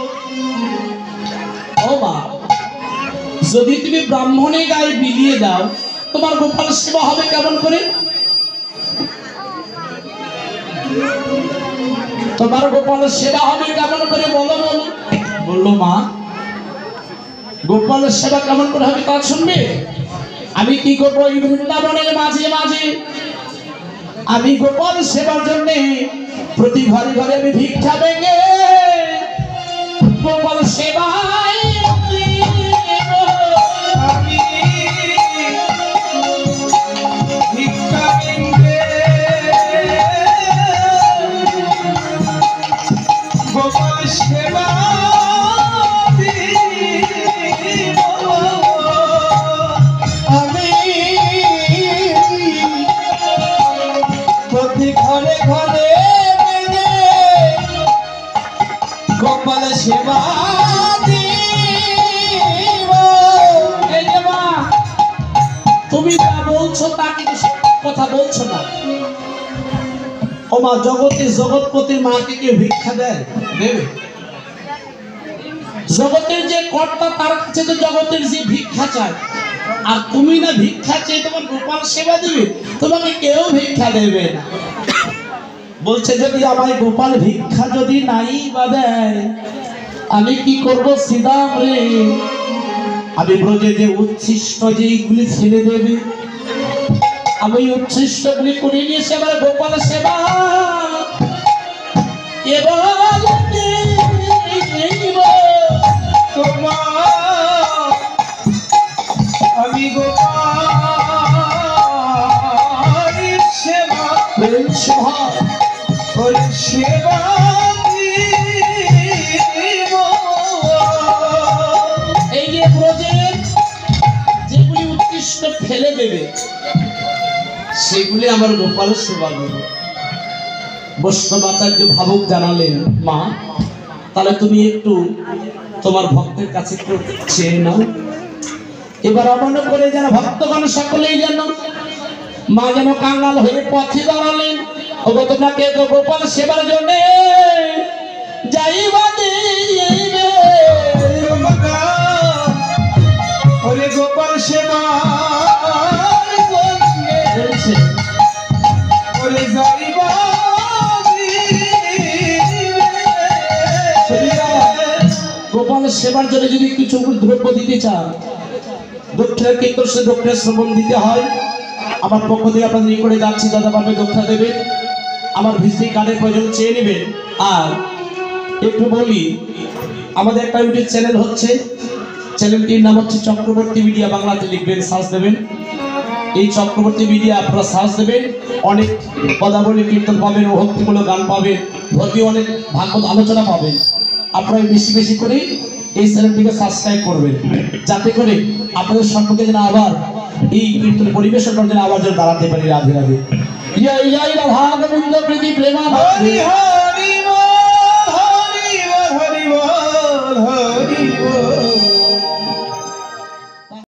ও মা, যদি তুমি ব্রাহ্মণে গায়ে বিলিয়ে দাও, তোমার গোপাল সেবা হবে কেমন করে? তোমার গোপাল সেবা হবে কেমন করে বলো বলো? বললো, মা গোপালের সেবা কেমন করে হবে তা শুনবে। আমি কি করবো এই বৃন্দাবনের মাঝে মাঝে আমি গোপাল সেবার জন্য প্রতি ঘরে ঘরে আমি ভিক্ষা ভেঙে গোপাল সেবায় আমি ভিক্ষা ভেঙে গোপাল সেবা দিব। আমি প্রতি ঘরে ঘরে গোপাল সেবা দিব। এই যে মা, তুমি যা বলছো তা কিন্তু সত্যি কথা বলছো না। ও মা, জগৎপতির মাকে কেউ ভিক্ষা দেয়? দেবে? জগতের যে কর্তা তার কাছে তো জগতের যে ভিক্ষা চায়, আর তুমি না ভিক্ষা চেয়ে তোমার গোপাল সেবা দিবে? তোমাকে কেউ ভিক্ষা দেবে না। বলছে যদি আমায় গোপাল ভিক্ষা যদি নাই বা দেয়, আমি কি করব শ্রীদাম রে? আমি ব্রজে যে উচ্ছিষ্ট যেইগুলি ছেড়ে দেবে, আমি উচ্ছিষ্ট গুলি করে নিয়ে সে আমার গোপাল সেবা এবার তোমার আমি গোপালের সেবা সেবা দিব। এই যে ব্রজের যেগুলি উৎকৃষ্ট ফেলে দেবে সেগুলি আমার গোপালের সেবা দেবে। বৈষ্ণবাচার্য ভাবুক জানালেন, মা তাহলে তুমি একটু তোমার ভক্তের কাছে একটু চেয়ে নাও। এবার অমন করে যেন ভক্তগণ সকলেই যেন মা যেন কাঙ্গাল হয়ে পথে দাঁড়ালেন। ওগো তোমাকে তো গোপাল সেবার জন্য যাইবা দিবে। ওরে গোপাল সেবা ওরে যাইবা গোপাল সেবার জন্য যদি কিছু দ্রব্য দিতে চান, দক্ষিণের কিন্তু সে দক্ষিণের শ্রবণ দিতে হয়। আমার পক্ষ থেকে আপনাদের করে যাচ্ছি, দাদা পাবে দক্ষিণা দেবেন, আমার ভিজিটিং কার্ডের প্রয়োজন চেয়ে নেবেন। আর একটু বলি, আমাদের একটা ইউটিউব চ্যানেল হচ্ছে, চ্যানেলটির নাম হচ্ছে চক্রবর্তী মিডিয়া। বাংলাতে লিখবেন, সার্চ দেবেন এই চক্রবর্তী মিডিয়া, আপনারা সার্চ দেবেন, অনেক পদাবলী কীর্তন পাবেন, ভক্তিমূলক গান পাবেন, ধর্মীয় অনেক ভাগবত আলোচনা পাবেন। আপনারা বেশি বেশি করে এই চ্যানেলটিকে সাবস্ক্রাইব করবেন, যাতে করে আপনাদের সম্পর্কে যেন আবার এই কীর্তন পরিবেশন করার জন্য আবার যেন দাঁড়াতে পারি। রাধে রাধে। জয় জয় রাধা গোবিন্দ প্রীতি প্রেমানন্দে।